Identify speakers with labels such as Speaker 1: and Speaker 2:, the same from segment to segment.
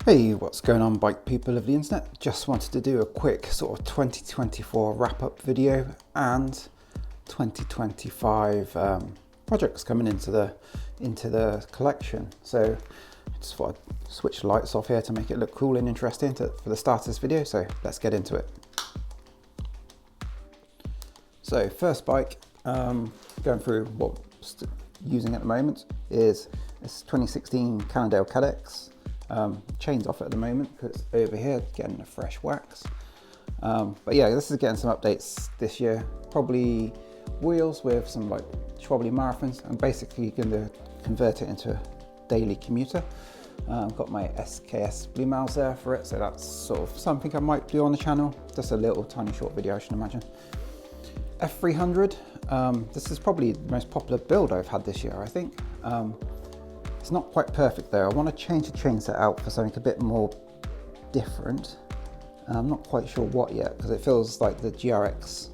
Speaker 1: Hey, what's going on, bike people of the internet? Just wanted to do a quick sort of 2024 wrap-up video and 2025 projects coming into the collection. So I just thought I'd switch the lights off here to make it look cool and interesting for the start of this video. So let's get into it. So first bike, going through what I'm using at the moment is this 2016 Cannondale CeX. Chains off at the moment because it's over here getting a fresh wax. But yeah, this is getting some updates this year. Probably wheels with some like Schwably marathons. I'm basically going to convert it into a daily commuter. Got my SKS Blue Mouse there for it, so that's sort of something I might do on the channel. Just a little tiny short video, I should imagine. F300. This is probably the most popular build I've had this year, I think. It's not quite perfect though. I want to change the chain set out for something a bit more different. I'm not quite sure what yet because it feels like the GRX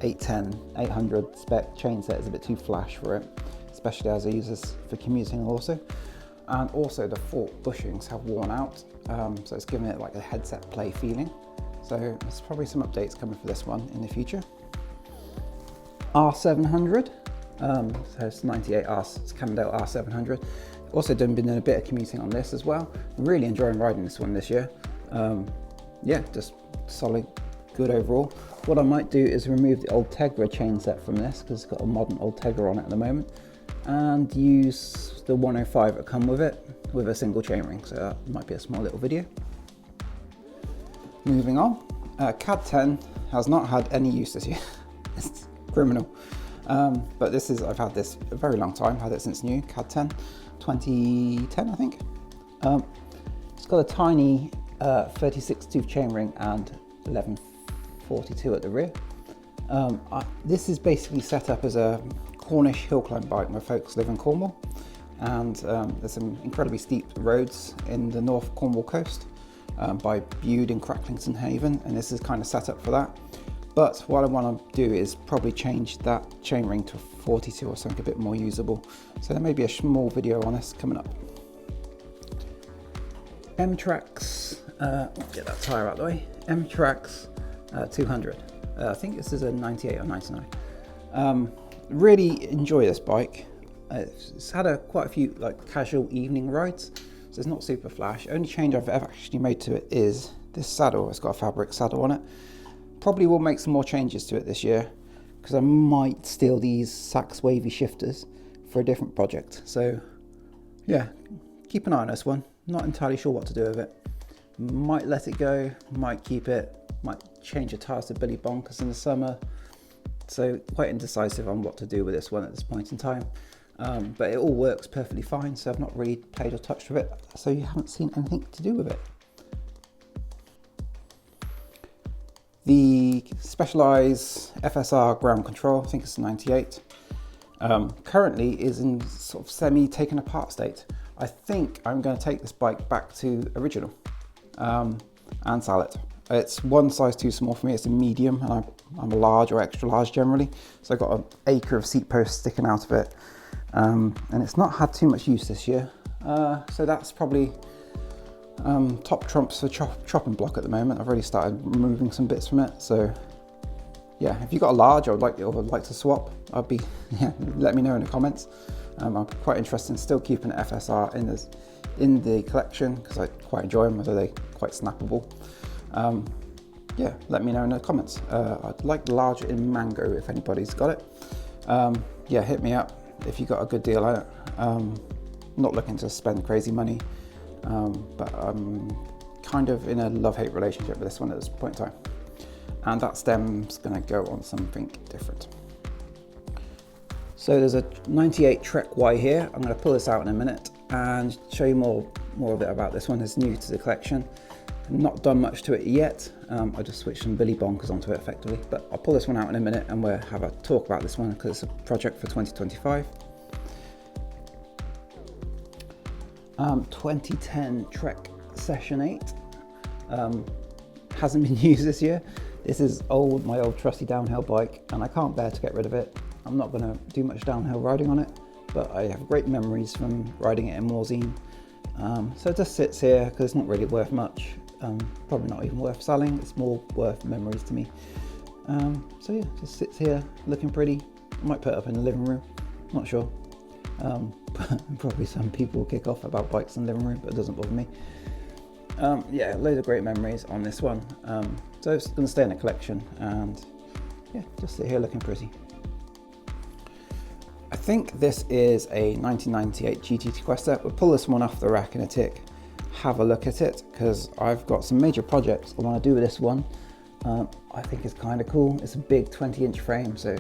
Speaker 1: 810, 800 spec chain set is a bit too flash for it, especially as I use this for commuting also. And also the fork bushings have worn out, so it's giving it like a headset play feeling. So there's probably some updates coming for this one in the future. R700, so it's 98R, it's Cannondale R700. Also been doing a bit of commuting on this as well. I'm really enjoying riding this one this year. Yeah, just solid, good overall. What I might do is remove the old Tegra chain set from this because it's got a modern old Tegra on it at the moment, and use the 105 that come with it with a single chainring. So that might be a small little video. Moving on, CAD 10 has not had any use this year. It's criminal. But this is, I've had this a very long time, had it since new, CAD 10, 2010 I think. It's got a tiny 36 tooth chainring and 1142 at the rear. This is basically set up as a Cornish hill climb bike. My folks live in Cornwall, and there's some incredibly steep roads in the North Cornwall coast by Bude and Cracklington Haven, and this is kind of set up for that. But what I want to do is probably change that chainring to 42 or something a bit more usable. So there may be a small video on this coming up. M-Trax, get that tyre out of the way. M-Trax 200. I think this is a 98 or 99. Really enjoy this bike. It's had quite a few like casual evening rides, so it's not super flash. Only change I've ever actually made to it is this saddle. It's got a fabric saddle on it. Probably will make some more changes to it this year because I might steal these Sachs wavy shifters for a different project. So yeah, keep an eye on this one. Not entirely sure what to do with it. Might let it go, might keep it, might change the tires to Billy Bonkers in the summer. So quite indecisive on what to do with this one at this point in time. But it all works perfectly fine, so I've not really played or touched with it. So you haven't seen anything to do with it. The Specialized FSR ground control, I think it's a 98, currently is in sort of semi taken apart state. I think I'm going to take this bike back to original and sell it. It's one size too small for me, it's a medium, and I'm a large or extra large generally. So I've got an acre of seat posts sticking out of it, and it's not had too much use this year. So that's probably top trumps for chopping block at the moment. I've already started removing some bits from it. So yeah, if you've got a large or would like to swap, let me know in the comments. I'm quite interested in still keeping FSR in the collection because I quite enjoy them, although they're quite snappable. Yeah, let me know in the comments. I'd like the large in mango if anybody's got it. Yeah, hit me up if you got a good deal on it. Not looking to spend crazy money. But I'm kind of in a love-hate relationship with this one at this point in time. And that stem's going to go on something different. So there's a 98 Trek Y here. I'm going to pull this out in a minute and show you more of it about this one. It's new to the collection. I've not done much to it yet. I just switched some Billy Bonkers onto it effectively. But I'll pull this one out in a minute and we'll have a talk about this one because it's a project for 2025. 2010 Trek Session 8 hasn't been used this year. This is my old trusty downhill bike, and I can't bear to get rid of it. I'm not going to do much downhill riding on it, but I have great memories from riding it in Morzine So it just sits here because it's not really worth much. Probably not even worth selling. It's more worth memories to me. So yeah, just sits here looking pretty. I might put it up in the living room, not sure. Probably some people will kick off about bikes in the living room, but it doesn't bother me. Yeah, loads of great memories on this one. So it's going to stay in the collection, and yeah, just sit here looking pretty. I think this is a 1998 GT sequester. We'll pull this one off the rack in a tick, have a look at it, because I've got some major projects I want to do with this one. I think it's kind of cool. It's a big 20-inch frame, so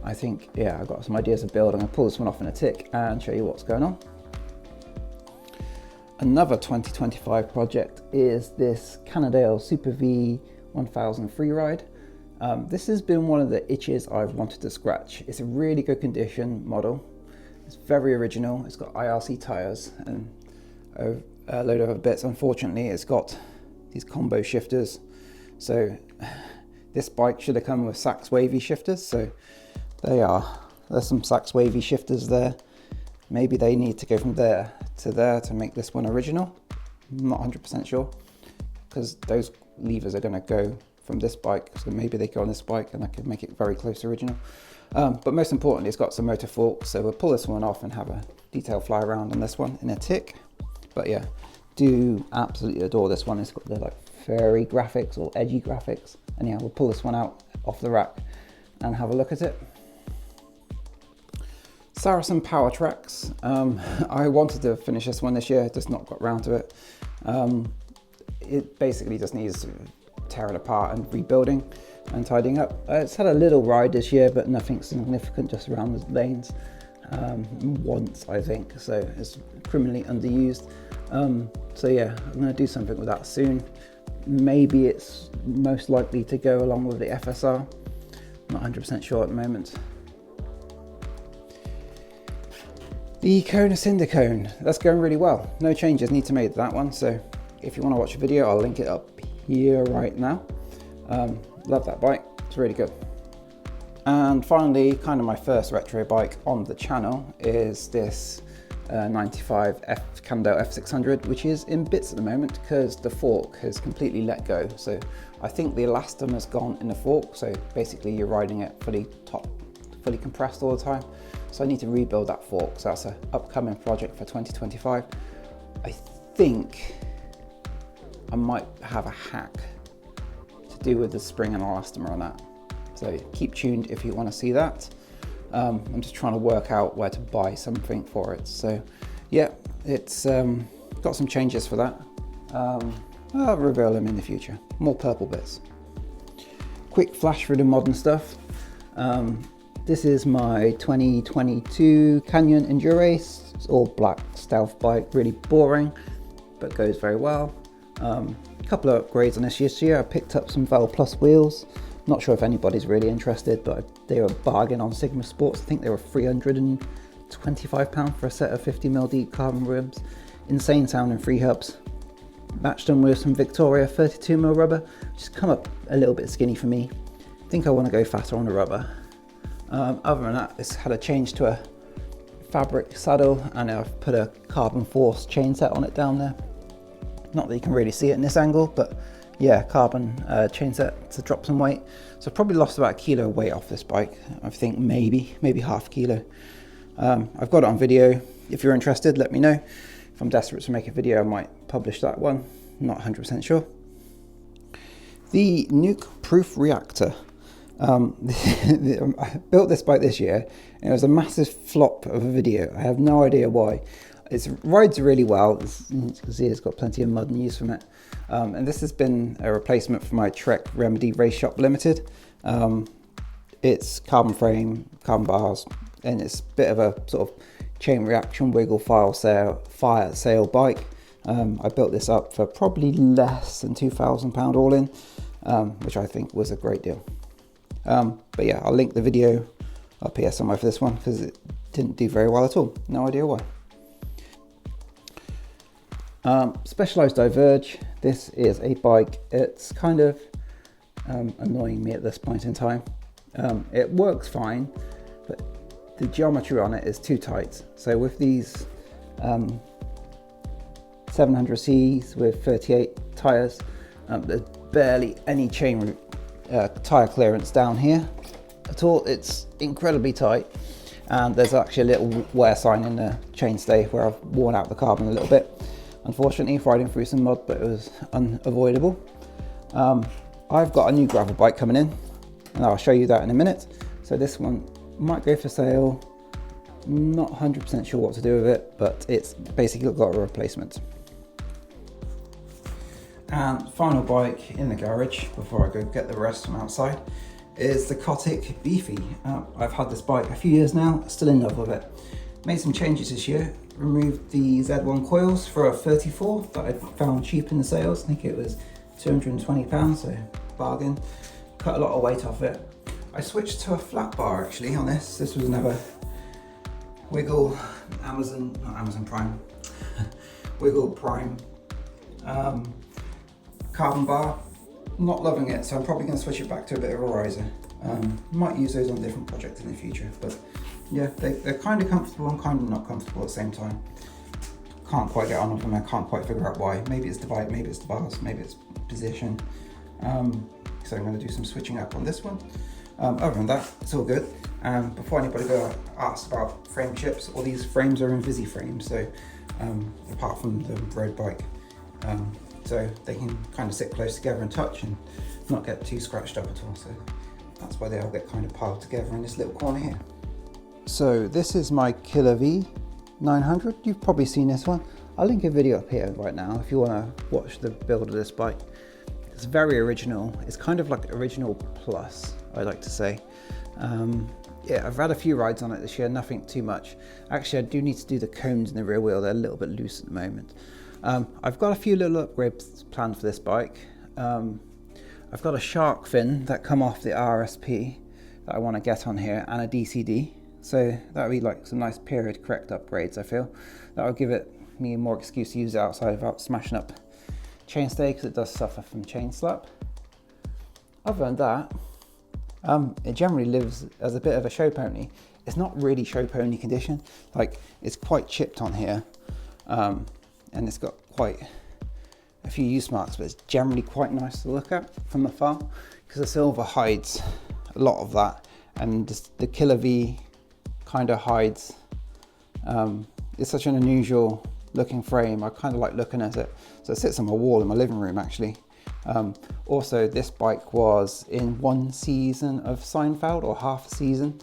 Speaker 1: I think, yeah, I've got some ideas of build. I'm going to pull this one off in a tick and show you what's going on. Another 2025 project is this Cannondale Super V 1000 freeride. This has been one of the itches I've wanted to scratch. It's a really good condition model. It's very original. It's got IRC tires and a load of other bits. Unfortunately, it's got these combo shifters. So this bike should have come with Sax wavy shifters. So there's some Sax wavy shifters there. Maybe they need to go from there to make this one original. I'm not 100% sure, because those levers are going to go from this bike, so maybe they go on this bike and I could make it very close to original. But most importantly, it's got some motor forks, so we'll pull this one off and have a detailed fly around on this one in a tick. But yeah, do absolutely adore this one. It's got the like fairy graphics or edgy graphics, and yeah, we'll pull this one out off the rack and have a look at it. Saron Power Tracks. I wanted to finish this one this year, just not got round to it. It basically just needs tearing apart and rebuilding and tidying up. It's had a little ride this year, but nothing significant, just around the lanes once, I think, so it's criminally underused. So yeah, I'm going to do something with that soon. Maybe it's most likely to go along with the FSR. Not 100% sure at the moment. The Cinder Cone, that's going really well. No changes need to be made to that one, so if you want to watch a video, I'll link it up here right now. Love that bike, it's really good. And finally, kind of my first retro bike on the channel is this 95 Cannondale F600, which is in bits at the moment because the fork has completely let go. So I think the elastom has gone in the fork, so basically you're riding it fully compressed all the time. So I need to rebuild that fork, so that's an upcoming project for 2025. I think I might have a hack to do with the spring and elastomer on that. So keep tuned if you want to see that. I'm just trying to work out where to buy something for it. So yeah, it's got some changes for that. I'll reveal them in the future. More purple bits. Quick flash through the modern stuff. This is my 2022 Canyon Endurace. It's all black stealth bike, really boring, but goes very well. A couple of upgrades on this year. I picked up some Val Plus wheels. Not sure if anybody's really interested, but they were a bargain on Sigma Sports. I think they were £325 for a set of 50mm deep carbon rims. Insane sounding free hubs. Matched them with some Victoria 32mm rubber, which has come up a little bit skinny for me. I think I want to go fatter on the rubber. Other than that, it's had a change to a fabric saddle, and I've put a carbon force chain set on it down there. Not that you can really see it in this angle, but yeah, carbon chain set to drop some weight. So I've probably lost about 1 kilo of weight off this bike. I think maybe half a kilo. I've got it on video. If you're interested, let me know. If I'm desperate to make a video, I might publish that one. Not 100% sure. The Nukeproof Reactor. I built this bike this year, and it was a massive flop of a video. I have no idea why. It rides really well. You can see it's got plenty of mud and use from it. And this has been a replacement for my Trek Remedy Race Shop Limited. It's carbon frame, carbon bars, and it's a bit of a sort of chain reaction wiggle fire sale bike. I built this up for probably less than £2,000 all in, which I think was a great deal. But yeah, I'll link the video up here somewhere for this one because it didn't do very well at all. No idea why. Specialized Diverge. This is a bike. It's kind of annoying me at this point in time. It works fine, but the geometry on it is too tight. So with these 700Cs with 38 tyres. There's barely any chain tyre clearance down here at all. It's incredibly tight, and there's actually a little wear sign in the chainstay where I've worn out the carbon a little bit. Unfortunately, riding through some mud, but it was unavoidable. I've got a new gravel bike coming in, and I'll show you that in a minute. So this one might go for sale. Not 100% sure what to do with it, but it's basically got a replacement. And final bike in the garage before I go get the rest from outside is the Cotic Beefy. I've had this bike a few years now, still in love with it. Made some changes this year, removed the Z1 coils for a 34 that I found cheap in the sales. I think it was £220, so bargain. Cut a lot of weight off it. I switched to a flat bar actually on this. This was another Wiggle Amazon Prime, Wiggle Prime carbon bar. Not loving it, so I'm probably going to switch it back to a bit of a riser. Might use those on different projects in the future, but yeah, they're kind of comfortable and kind of not comfortable at the same time. Can't quite get on with them. I can't quite figure out why. Maybe it's the bike, maybe it's the bars, maybe it's position. So I'm going to do some switching up on this one. Other than that, it's all good. Before anybody asks about frame chips, all these frames are in Visi frames, so apart from the road bike, so they can kind of sit close together and touch and not get too scratched up at all. So that's why they all get kind of piled together in this little corner here. So this is my Killer V 900. You've probably seen this one. I'll link a video up here right now if you want to watch the build of this bike. It's very original. It's kind of like original plus, I like to say. Yeah, I've had a few rides on it this year, nothing too much. Actually, I do need to do the cones in the rear wheel. They're a little bit loose at the moment. I've got a few little upgrades planned for this bike. I've got a shark fin that come off the RSP that I want to get on here, and a DCD. So that would be like some nice period correct upgrades, I feel. That will give me more excuse to use it outside without smashing up chainstay, because it does suffer from chain slap. Other than that, it generally lives as a bit of a show pony. It's not really show pony condition. Like, it's quite chipped on here, and it's got quite a few use marks, but it's generally quite nice to look at from afar, because the silver hides a lot of that, and the Killer V kind of hides. It's such an unusual looking frame. I kind of like looking at it. So it sits on my wall in my living room actually. Also, this bike was in one season of Seinfeld, or half a season,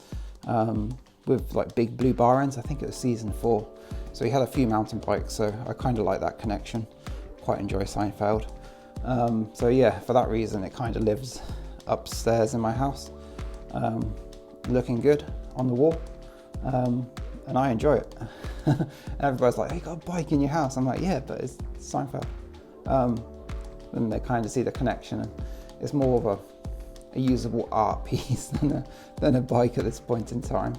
Speaker 1: with like big blue bar ends. I think it was season 4. So he had a few mountain bikes, so I kind of like that connection. Quite enjoy Seinfeld. So yeah, for that reason, it kind of lives upstairs in my house, looking good on the wall, and I enjoy it. Everybody's like, hey, you got a bike in your house? I'm like, yeah, but it's Seinfeld. And they kind of see the connection, and it's more of a usable art piece than a bike at this point in time.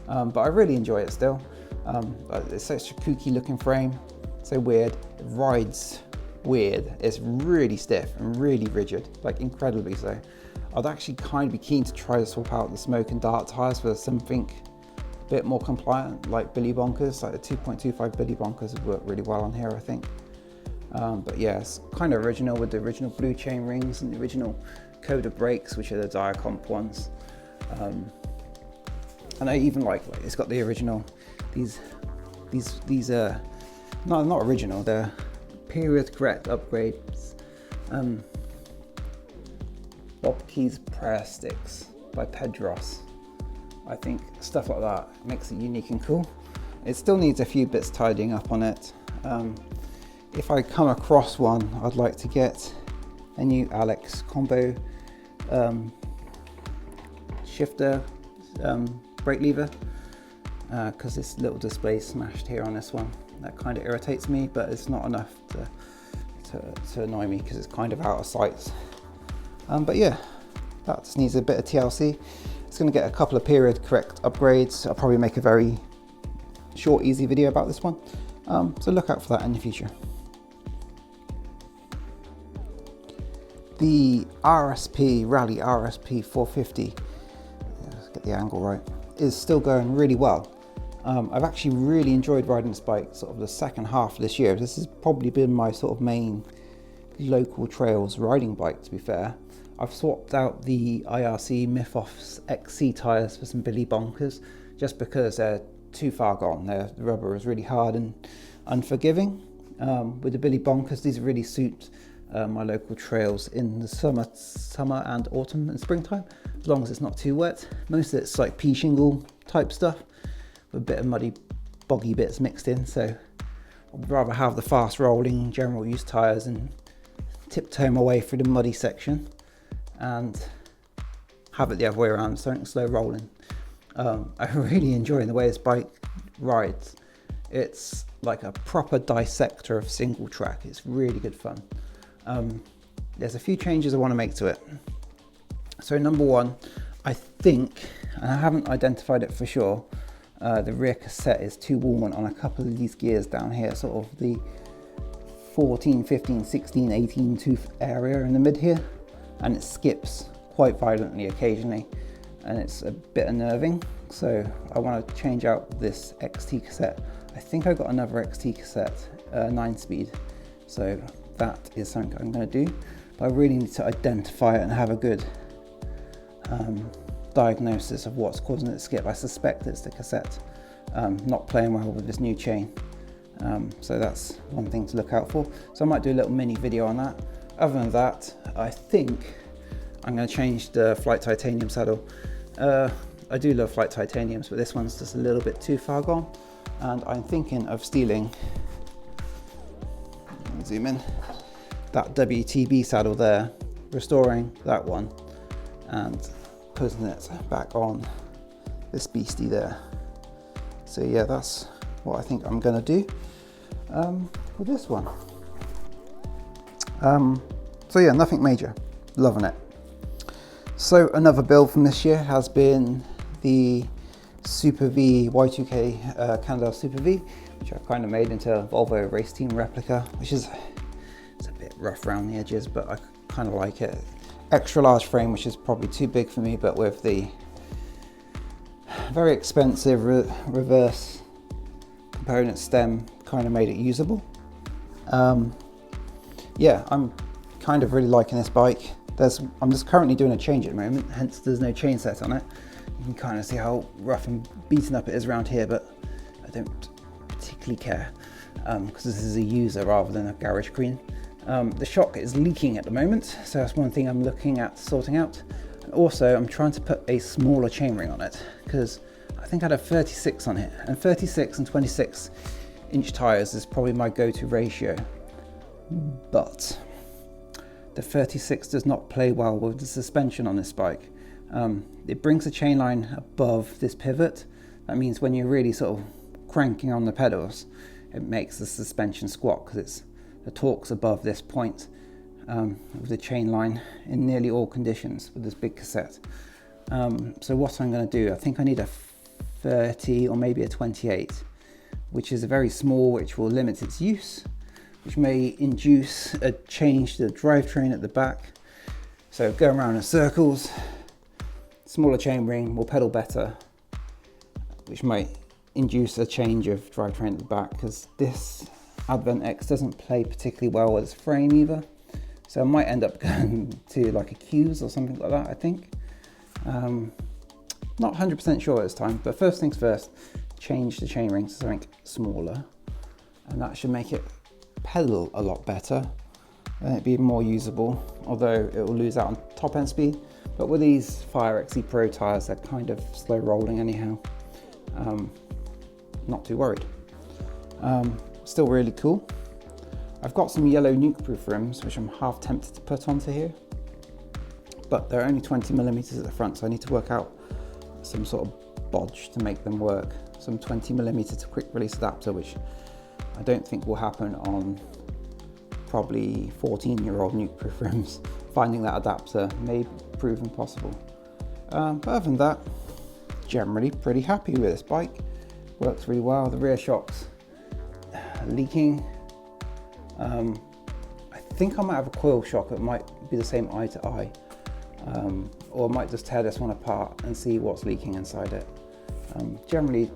Speaker 1: But I really enjoy it still. But it's such a kooky looking frame, so weird. It rides weird. It's really stiff and really rigid, like incredibly so. I'd actually kind of be keen to try to swap out the smoke and dart tires for something a bit more compliant, like Billy Bonkers. Like the 2.25 Billy Bonkers would work really well on here, I think. But yeah, it's kind of original with the original blue chain rings and the original Coda brakes, which are the Diacomp ones. And I even like it's got the original, these not original, they're period correct upgrades. Bob Key's prayer sticks by Pedros. I think stuff like that makes it unique and cool. It still needs a few bits tidying up on it. If I come across one, I'd like to get a new Alex combo shifter brake lever, because this little display is smashed here on this one. That kind of irritates me, but it's not enough to annoy me, because it's kind of out of sight. But yeah, that just needs a bit of TLC. It's going to get a couple of period correct upgrades. I'll probably make a very short, easy video about this one. So look out for that in the future. The RSP, Rally RSP 450, let's get the angle right, is still going really well. I've actually really enjoyed riding this bike sort of the second half of this year. This has probably been my sort of main local trails riding bike, to be fair. I've swapped out the IRC Mythos XC tyres for some Billy Bonkers just because they're too far gone. The rubber is really hard and unforgiving. With the Billy Bonkers, these really suit my local trails in the summer and autumn and springtime, as long as it's not too wet. Most of it's like pea shingle type stuff with a bit of muddy, boggy bits mixed in, so I'd rather have the fast rolling general use tyres and tiptoe my way through the muddy section and have it the other way around, something slow rolling. I'm really enjoying the way this bike rides. It's like a proper dissector of single track. It's really good fun. There's a few changes I want to make to it. So number one, I think, and I haven't identified it for sure, the rear cassette is too warm on a couple of these gears down here, sort of the 14, 15, 16, 18 tooth area in the mid here, and it skips quite violently occasionally, and it's a bit unnerving. So I want to change out this XT cassette. I think I got another XT cassette, 9-speed, so that is something I'm going to do, but I really need to identify it and have a good diagnosis of what's causing it to skip. I suspect it's the cassette not playing well with this new chain, so that's one thing to look out for. So I might do a little mini video on that. Other than that, I think I'm going to change the Flight Titanium saddle. I do love Flight Titaniums, but this one's just a little bit too far gone, and I'm thinking of stealing, zoom in, that WTB saddle there, restoring that one and putting it back on this beastie there. So yeah, that's what I think I'm gonna do with this one. So yeah, nothing major, loving it. So another build from this year has been the Super V Y2K Cannondale Super V, which I kind of made into a Volvo race team replica, which is, it's a bit rough around the edges, but I kind of like it. Extra large frame, which is probably too big for me, but with the very expensive reverse component stem, kind of made it usable. Yeah, I'm kind of really liking this bike. I'm just currently doing a change at the moment, hence there's no chain set on it. You can kind of see how rough and beaten up it is around here, but I don't particularly care because this is a user rather than a garage queen. The shock is leaking at the moment, so that's one thing I'm looking at sorting out. And also I'm trying to put a smaller chainring on it because I think I had a 36 on it, and 36 and 26 inch tires is probably my go-to ratio, but the 36 does not play well with the suspension on this bike. It brings the chain line above this pivot. That means when you're really sort of cranking on the pedals, it makes the suspension squat because the torque's above this point of the chain line in nearly all conditions with this big cassette. So what I'm going to do, I think I need a 30 or maybe a 28, which is very small, which will limit its use, which may induce a change to the drivetrain at the back. So go around in circles, smaller chainring will pedal better, which might induce a change of drivetrain at the back, because this Advent X doesn't play particularly well with its frame either. So I might end up going to like a Q's or something like that, I think. Not 100% sure this time, but first things first, change the chainring to something smaller, and that should make it pedal a lot better and it'd be more usable, although it will lose out on top end speed. But with these Fire XE Pro tires, they're kind of slow rolling anyhow. Not too worried. Still really cool. I've got some yellow Nukeproof rims, which I'm half tempted to put onto here, but they're only 20mm at the front, so I need to work out some sort of bodge to make them work. Some 20mm to quick release adapter, which I don't think will happen on probably 14-year-old Nukeproof rims. Finding that adapter may prove impossible. But other than that, generally pretty happy with this bike. Works really well. The rear shock's leaking. I think I might have a coil shock that might be the same eye to eye, or I might just tear this one apart and see what's leaking inside it. Generally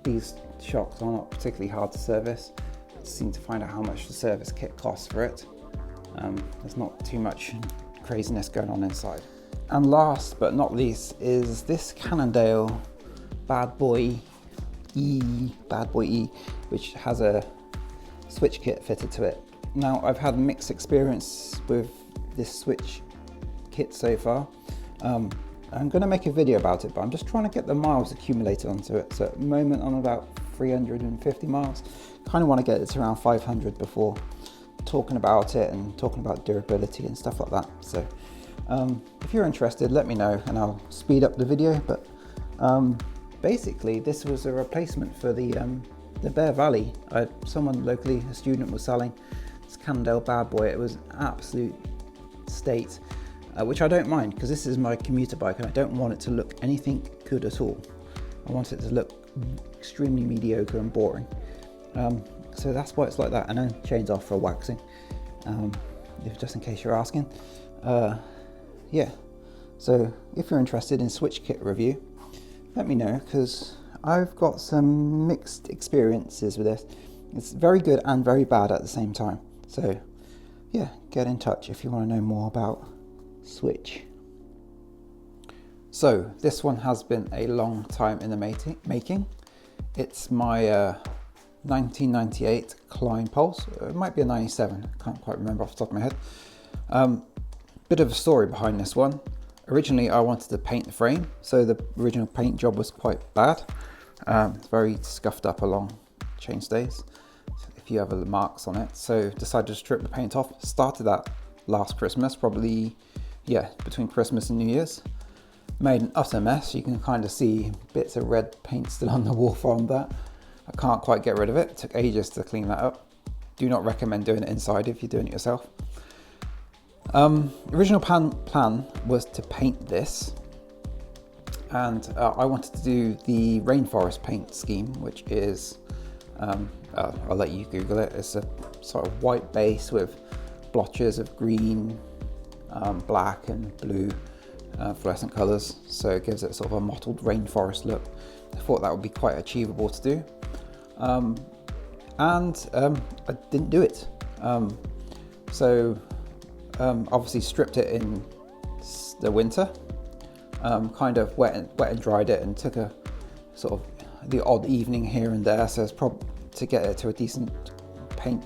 Speaker 1: These shocks are not particularly hard to service. I just need to find out how much the service kit costs for it. There's not too much craziness going on inside. And last but not least is this Cannondale Bad Boy E, which has a switch kit fitted to it. Now, I've had mixed experience with this switch kit so far. I'm going to make a video about it, but I'm just trying to get the miles accumulated onto it. So at the moment I'm about 350 miles. Kind of want to get it to around 500 before talking about it and talking about durability and stuff like that. So if you're interested, let me know and I'll speed up the video. But basically this was a replacement for the Bear Valley. Someone locally, a student, was selling this Cannondale Bad Boy. It was absolute state, which I don't mind because this is my commuter bike and I don't want it to look anything good at all. I want it to look extremely mediocre and boring. So that's why it's like that, and then chains off for waxing, just in case you're asking. Yeah, so if you're interested in switch kit review, let me know, because I've got some mixed experiences with this. It's very good and very bad at the same time. So yeah, get in touch if you want to know more about switch. So this one has been a long time in the making. It's my 1998 KTM Pulse. It might be a 97, can't quite remember off the top of my head. Bit of a story behind this one. Originally I wanted to paint the frame, so the original paint job was quite bad. It's very scuffed up along chainstays, if you have the marks on it. So decided to strip the paint off. Started that last Christmas, probably, yeah, between Christmas and New Year's. Made an utter mess. You can kind of see bits of red paint still on the wall from that. I can't quite get rid of it. It took ages to clean that up. Do not recommend doing it inside if you're doing it yourself. Original plan was to paint this, and I wanted to do the rainforest paint scheme, which is, I'll let you Google it. It's a sort of white base with blotches of green, black and blue fluorescent colours, so it gives it sort of a mottled rainforest look. I thought that would be quite achievable to do, and I didn't do it. Obviously stripped it in the winter, kind of wet and dried it, and took a sort of the odd evening here and there, so it's probably to get it to a decent paint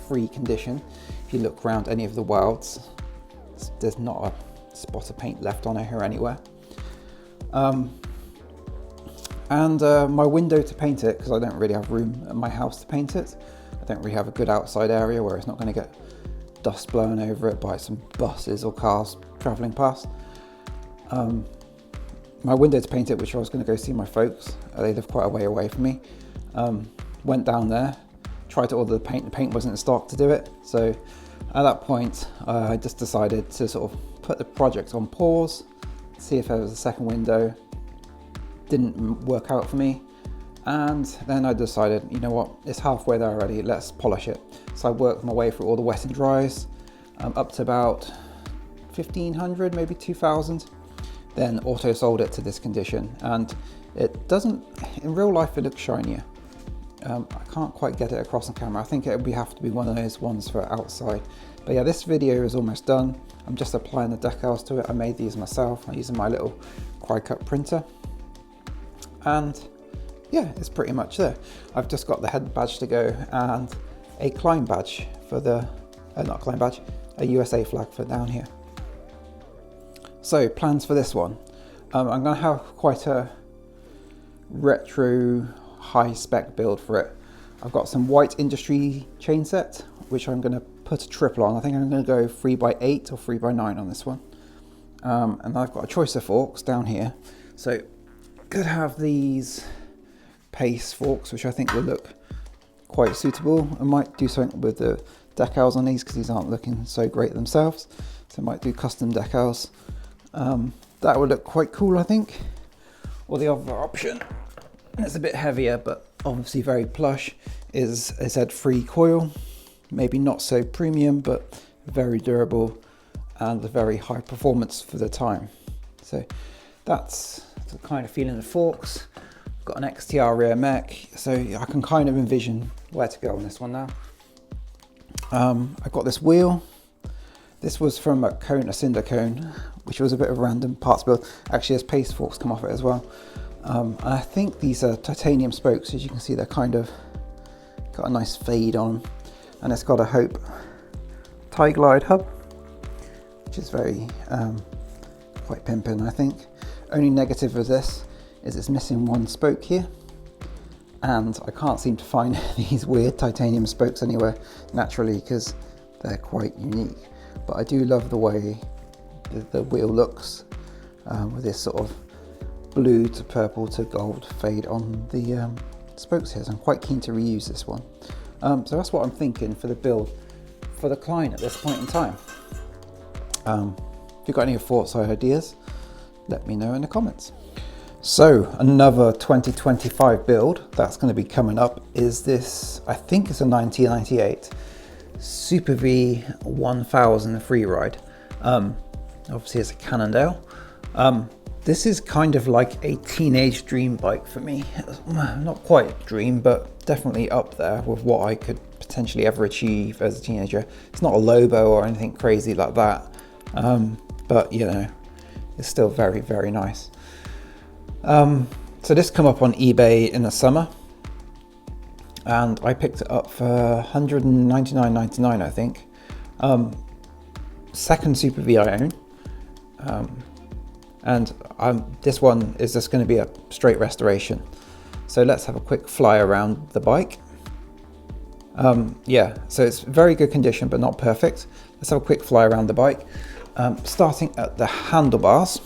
Speaker 1: free condition. If you look around any of the wilds, there's not a spot of paint left on it here anywhere. My window to paint it, because I don't really have room at my house to paint it. I don't really have a good outside area where it's not going to get dust blown over it by some buses or cars travelling past. My window to paint it, which I was going to go see my folks, they live quite a way away from me. Went down there, tried to order the paint wasn't in stock to do it. So at that point, I just decided to sort of put the project on pause, see if there was a second window. Didn't work out for me, and then I decided, you know what, it's halfway there already, let's polish it. So I worked my way through all the wet and dries, up to about 1500, maybe 2000, then auto sold it to this condition, and it doesn't, in real life it looks shinier. I can't quite get it across on camera. I think it would have to be one of those ones for outside. But yeah, this video is almost done. I'm just applying the decals to it. I made these myself. I'm using my little Cry-Cut printer. And yeah, it's pretty much there. I've just got the head badge to go and a climb badge for the, not climb badge, a USA flag for down here. So plans for this one. I'm gonna have quite a retro high spec build for it. I've got some white industry chain set, which I'm gonna put a triple on. I think I'm gonna go 3x8 or 3x9 on this one. And I've got a choice of forks down here. So could have these pace forks, which I think will look quite suitable. I might do something with the decals on these because these aren't looking so great themselves. So I might do custom decals. That would look quite cool, I think. Or the other option, it's a bit heavier, but obviously very plush, is a Z3 coil. Maybe not so premium, but very durable and a very high performance for the time. So that's the kind of feeling of forks. Got an XTR rear mech, so I can kind of envision where to go on this one now. I've got this wheel. This was from a Cinder Cone, which was a bit of a random parts build. Actually, there's paste forks come off it as well. And I think these are titanium spokes. As you can see, they're kind of got a nice fade on them. And it's got a Hope tie glide hub, which is very quite pimping, I think. Only negative of this is it's missing one spoke here. And I can't seem to find these weird titanium spokes anywhere naturally because they're quite unique. But I do love the way the wheel looks with this sort of blue to purple to gold fade on the spokes here. So I'm quite keen to reuse this one. So that's what I'm thinking for the build for the Klein at this point in time. If you've got any thoughts or ideas, let me know in the comments. So another 2025 build that's going to be coming up is this, I think it's a 1998 Super V 1000 freeride. Obviously it's a Cannondale. This is kind of like a teenage dream bike for me. Not quite a dream, but definitely up there with what I could potentially ever achieve as a teenager. It's not a Lobo or anything crazy like that, but you know, it's still very, very nice. So this come up on eBay in the summer, and I picked it up for $199.99, I think. Second Super V I own, and this one is just going to be a straight restoration. So let's have a quick fly around the bike. Yeah, so it's very good condition, but not perfect. Let's have a quick fly around the bike. Starting at the handlebars.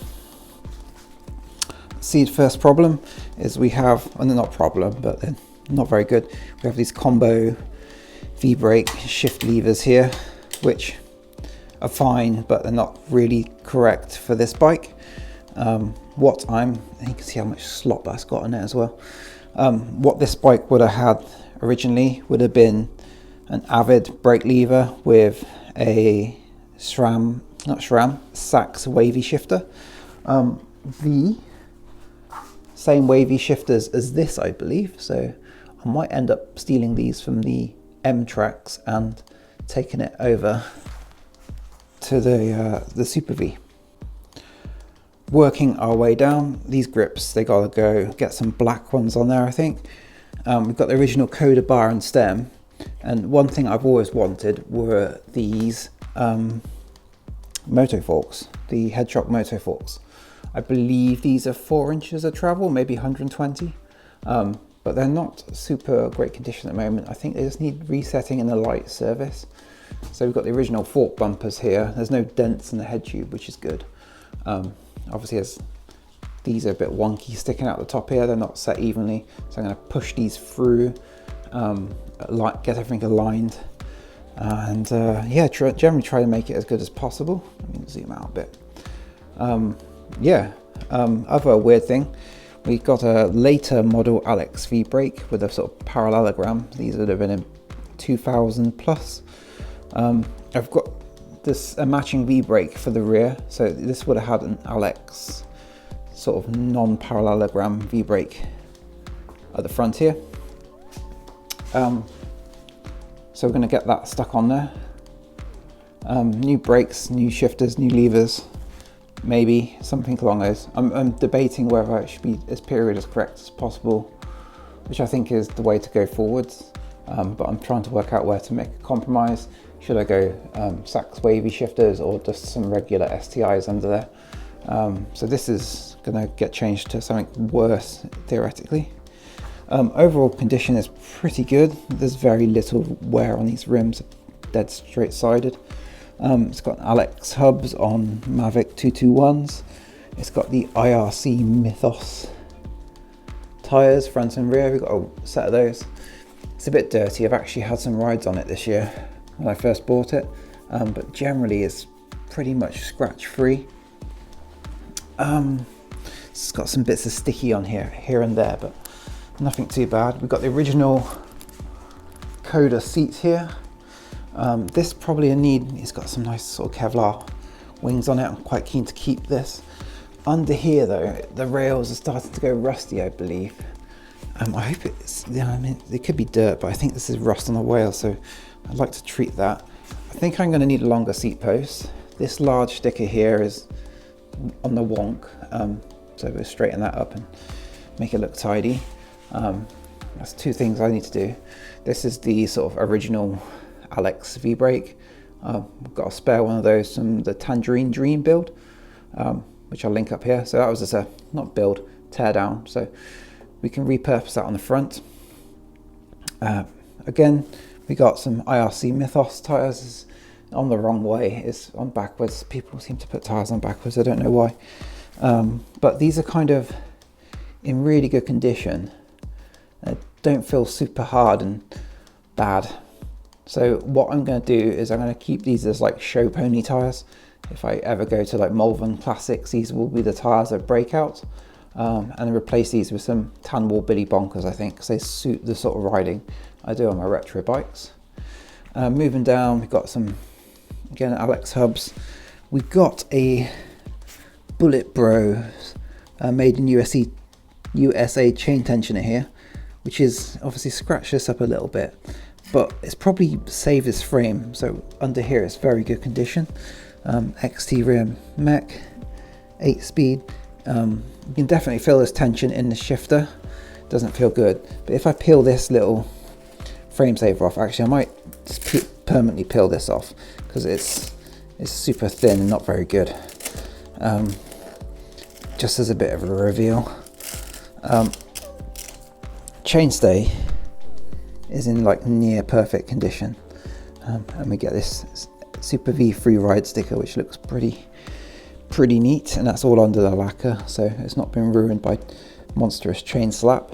Speaker 1: See, the first problem is we have, well, they're not problem, but they're not very good. We have these combo V-brake shift levers here, which are fine, but they're not really correct for this bike. You can see how much slop that's got in it as well. What this bike would have had originally would have been an Avid brake lever with a SARS wavy shifter. The same wavy shifters as this, I believe. So I might end up stealing these from the M tracks and taking it over to the Super V. Working our way down, these grips, they gotta go get some black ones on there, I think. We've got the original Coda bar and stem, and one thing I've always wanted were these moto forks, the head shock moto forks. I believe these are 4 inches of travel, maybe 120, but they're not super great condition at the moment. I think they just need resetting in a light service. So we've got the original fork bumpers here. There's no dents in the head tube, which is good. Obviously, as these are a bit wonky sticking out the top here, they're not set evenly. So I'm going to push these through, get everything aligned, and yeah, generally try to make it as good as possible. Let me zoom out a bit. Other weird thing, we got a later model Alex V brake with a sort of parallelogram. These would have been in 2000 plus. I've got a matching V brake for the rear, so this would have had an Alex sort of non-parallelogram V brake at the front here. So we're going to get that stuck on there. New brakes, new shifters, new levers. Maybe something along those. I'm debating whether it should be as period as correct as possible, which I think is the way to go forwards. But I'm trying to work out where to make a compromise. Should I go SARS wavy shifters or just some regular STIs under there? So this is going to get changed to something worse theoretically. Overall condition is pretty good. There's very little wear on these rims, dead straight sided. It's got Alex hubs on Mavic 221s. It's got the IRC Mythos tyres, front and rear. We've got a set of those. It's a bit dirty. I've actually had some rides on it this year when I first bought it, but generally it's pretty much scratch free. It's got some bits of sticky on here and there, but nothing too bad. We've got the original Coda seats here. This probably a need. It's got some nice sort of Kevlar wings on it. I'm quite keen to keep this. Under here though, the rails are starting to go rusty, I believe. I hope it's, yeah, I mean, it could be dirt, but I think this is rust on the wheel, so I'd like to treat that. I think I'm going to need a longer seat post. This large sticker here is on the wonk, so we'll straighten that up and make it look tidy. That's two things I need to do. This is the sort of original Alex V-brake. I've got a spare one of those from the Tangerine Dream build, which I'll link up here. So that was just a, not build, tear down. So we can repurpose that on the front. Again, we got some IRC Mythos tyres. It's on the wrong way, it's on backwards. People seem to put tyres on backwards, I don't know why. But these are kind of in really good condition. Don't feel super hard and bad. So what I'm going to do is I'm going to keep these as like show pony tyres. If I ever go to like Malvern Classics, these will be the tyres that break out. And then replace these with some tan wall Billy Bonkers, I think, because they suit the sort of riding I do on my retro bikes. Moving down, we've got some, again, Alex hubs. We've got a Bullet Bros made in USA chain tensioner here, which is obviously scratched this up a little bit, but it's probably saved this frame. So under here it's very good condition. XT rim mech, 8-speed. You can definitely feel this tension in the shifter. Doesn't feel good, but if I peel this little frame saver off, actually I might just permanently peel this off because it's super thin and not very good. Just as a bit of a reveal, chainstay is in like near perfect condition, and we get this Super V free ride sticker, which looks pretty neat, and that's all under the lacquer, so it's not been ruined by monstrous chain slap.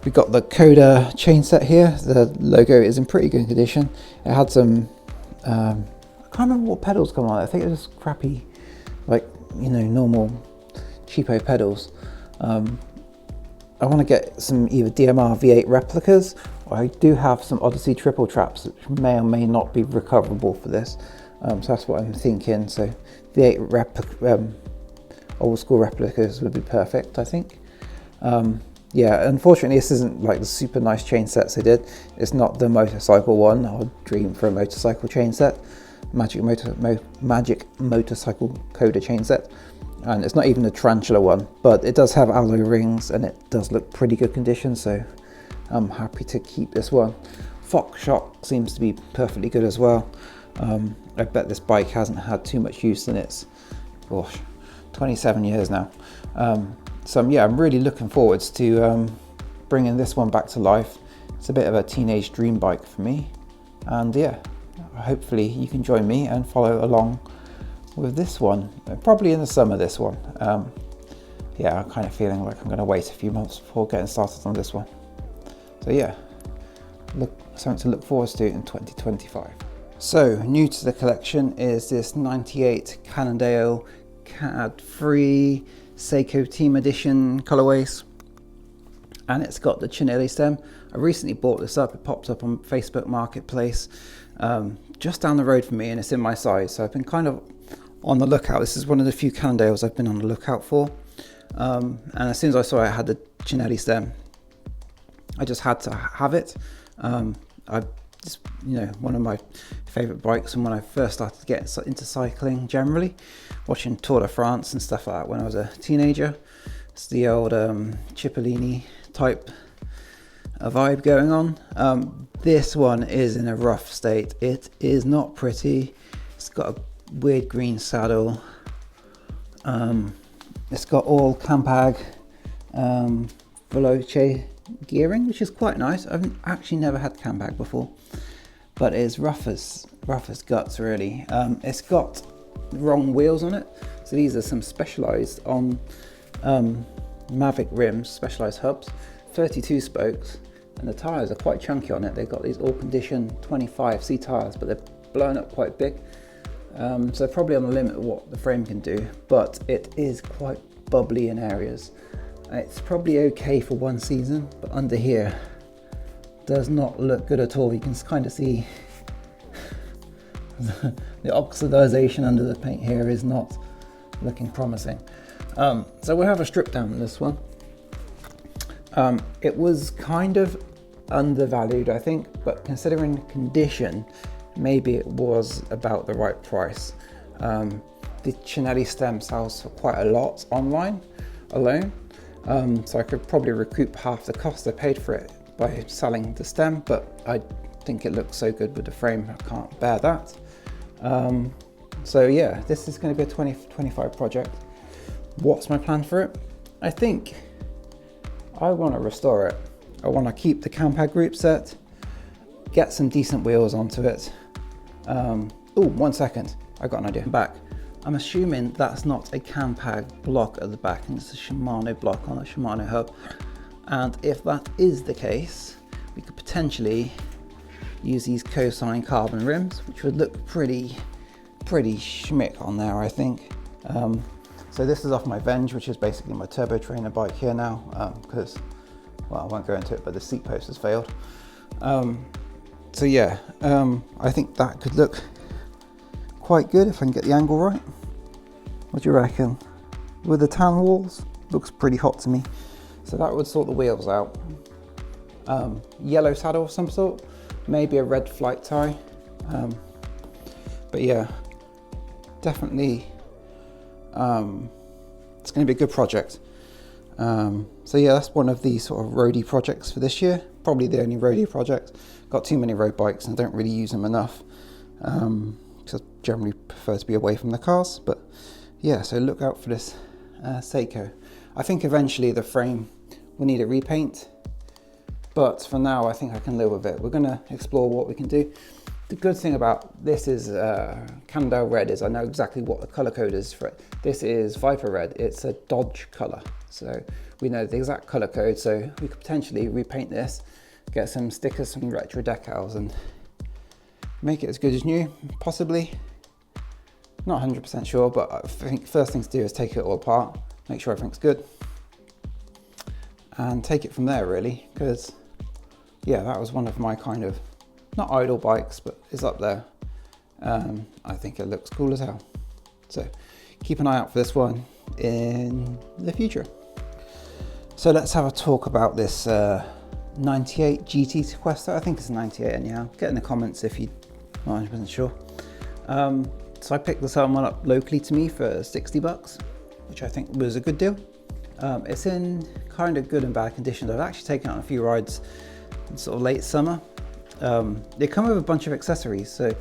Speaker 1: We've got the Coda chain set here. The logo is in pretty good condition. It had some, I can't remember what pedals come on it. I think it was crappy, like, you know, normal cheapo pedals. I want to get some either DMR V8 replicas, or I do have some Odyssey triple traps which may or may not be recoverable for this. So that's what I'm thinking. So V8 old school replicas would be perfect, I think. Yeah, unfortunately this isn't like the super nice chain sets I did. It's not the motorcycle one. I would dream for a motorcycle chain set. Magic motorcycle Coda chain set. And it's not even a tarantula one, but it does have alloy rings and it does look pretty good condition, so I'm happy to keep this one. Fox shock seems to be perfectly good as well. I bet this bike hasn't had too much use in its, gosh, 27 years now. So yeah, I'm really looking forwards to bringing this one back to life. It's a bit of a teenage dream bike for me, and yeah, hopefully you can join me and follow along with this one, probably in the summer, this one. Yeah, I'm kind of feeling like I'm going to wait a few months before getting started on this one. So yeah, something to look forward to in 2025. So new to the collection is this 98 Cannondale CAD-free Seiko Team Edition colorways, and it's got the Cannondale stem. I recently bought this up. It popped up on Facebook Marketplace just down the road from me, and it's in my size, so I've been kind of on the lookout. This is one of the few Cannondales I've been on the lookout for, and as soon as I saw I had the Cannondale stem, I just had to have it. It's, you know, one of my favorite bikes, and when I first started to get into cycling generally, watching Tour de France and stuff like that when I was a teenager. It's the old Cipollini type vibe going on. This one is in a rough state. It is not pretty. It's got a weird green saddle. It's got all Campag Veloce gearing, which is quite nice. I've actually never had Campag before, but it's rough as guts, really. It's got the wrong wheels on it, so these are some Specialized on Mavic rims, Specialized hubs, 32 spokes, and the tires are quite chunky on it. They've got these all condition 25C tires, but they're blown up quite big, so probably on the limit of what the frame can do, but it is quite bubbly in areas. It's probably okay for one season, but under here does not look good at all. You can kind of see the oxidization under the paint here is not looking promising. So we'll have a strip down on this one. It was kind of undervalued, I think, but considering condition, maybe it was about the right price. The Cannondale stem sells for quite a lot online alone, so I could probably recoup half the cost I paid for it by selling the stem, but I think it looks so good with the frame, I can't bear that. So yeah, this is going to be a 2025 project. What's my plan for it? I think I want to restore it. I want to keep the Campag group set, get some decent wheels onto it. Oh, 1 second, I got an idea. Back. I'm assuming that's not a Campag block at the back, and it's a Shimano block on a Shimano hub. And if that is the case, we could potentially use these cosine carbon rims, which would look pretty schmick on there, I think. So this is off my Venge, which is basically my turbo trainer bike here now, because, well, I won't go into it, but the seat post has failed. So yeah, I think that could look quite good if I can get the angle right. What do you reckon? With the tan walls, looks pretty hot to me. So that would sort the wheels out. Yellow saddle of some sort, maybe a red flight tie. But yeah, definitely, it's going to be a good project. So yeah, that's one of the sort of roadie projects for this year. Probably the only roadie project. Got too many road bikes and don't really use them enough. Because I generally prefer to be away from the cars. But yeah, so look out for this Seiko. I think eventually the frame will need a repaint. But for now, I think I can live with it. We're going to explore what we can do. The good thing about this is Cannondale Red is I know exactly what the color code is for it. This is Viper Red. It's a Dodge color. So we know the exact color code. So we could potentially repaint this, get some stickers, some retro decals, and make it as good as new, possibly. Not 100% sure, but I think first thing to do is take it all apart, make sure everything's good, and take it from there really, because yeah, that was one of my kind of, not idle bikes, but it's up there. I think it looks cool as hell. So keep an eye out for this one in the future. So let's have a talk about this 98 GT sequester. I think it's a 98 anyhow. Get in the comments if you're not 100% sure. So I picked this one up locally to me for 60 bucks, which I think was a good deal. It's in kind of good and bad conditions. I've actually taken it on a few rides in sort of late summer. They come with a bunch of accessories. So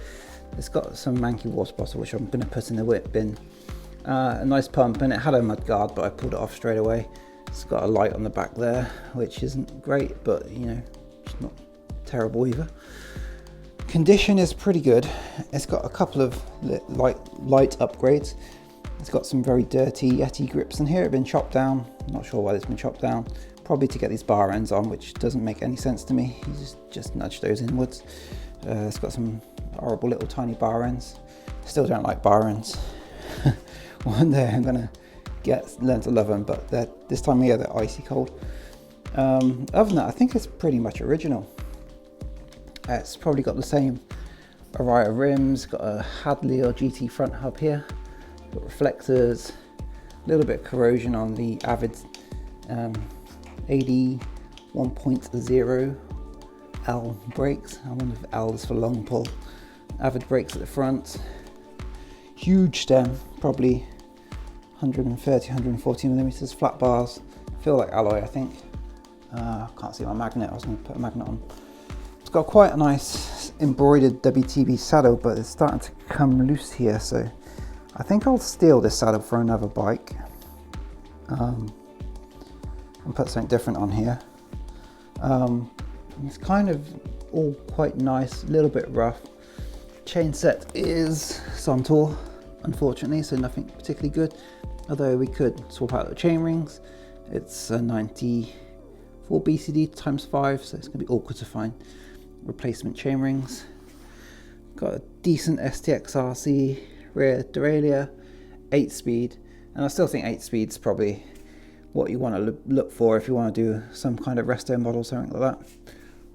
Speaker 1: it's got some manky water bottle, which I'm going to put in the whip bin. A nice pump, and it had a mud guard, but I pulled it off straight away. It's got a light on the back there, which isn't great, but you know, it's not terrible either. Condition is pretty good. It's got a couple of light upgrades. It's got some very dirty Yeti grips in here. It's been chopped down. I'm not sure why it's been chopped down. Probably to get these bar ends on, which doesn't make any sense to me. You just nudge those inwards. It's got some horrible little tiny bar ends. Still don't like bar ends. One day I'm gonna learn to love them, but this time of year they're icy cold. Other than that, I think it's pretty much original. It's probably got the same array of rims, got a Hadley or GT front hub here, got reflectors, a little bit of corrosion on the Avid AD 1.0 L brakes. I wonder if L is for long pull. Avid brakes at the front. Huge stem, probably 130, 140 millimeters, flat bars. Feel like alloy, I think. Can't see my magnet, I was going to put a magnet on. It's got quite a nice embroidered WTB saddle, but it's starting to come loose here, so I think I'll steal this saddle for another bike. And put something different on here. It's kind of all quite nice, a little bit rough. Chain set is Suntour, unfortunately, so nothing particularly good. Although we could swap out the chain rings. It's a 94 BCD × 5, so it's going to be awkward to find replacement chain rings. Got a decent STX RC rear derailleur, 8-speed, and I still think 8-speed is probably what you want to look for if you want to do some kind of resto model, something like that.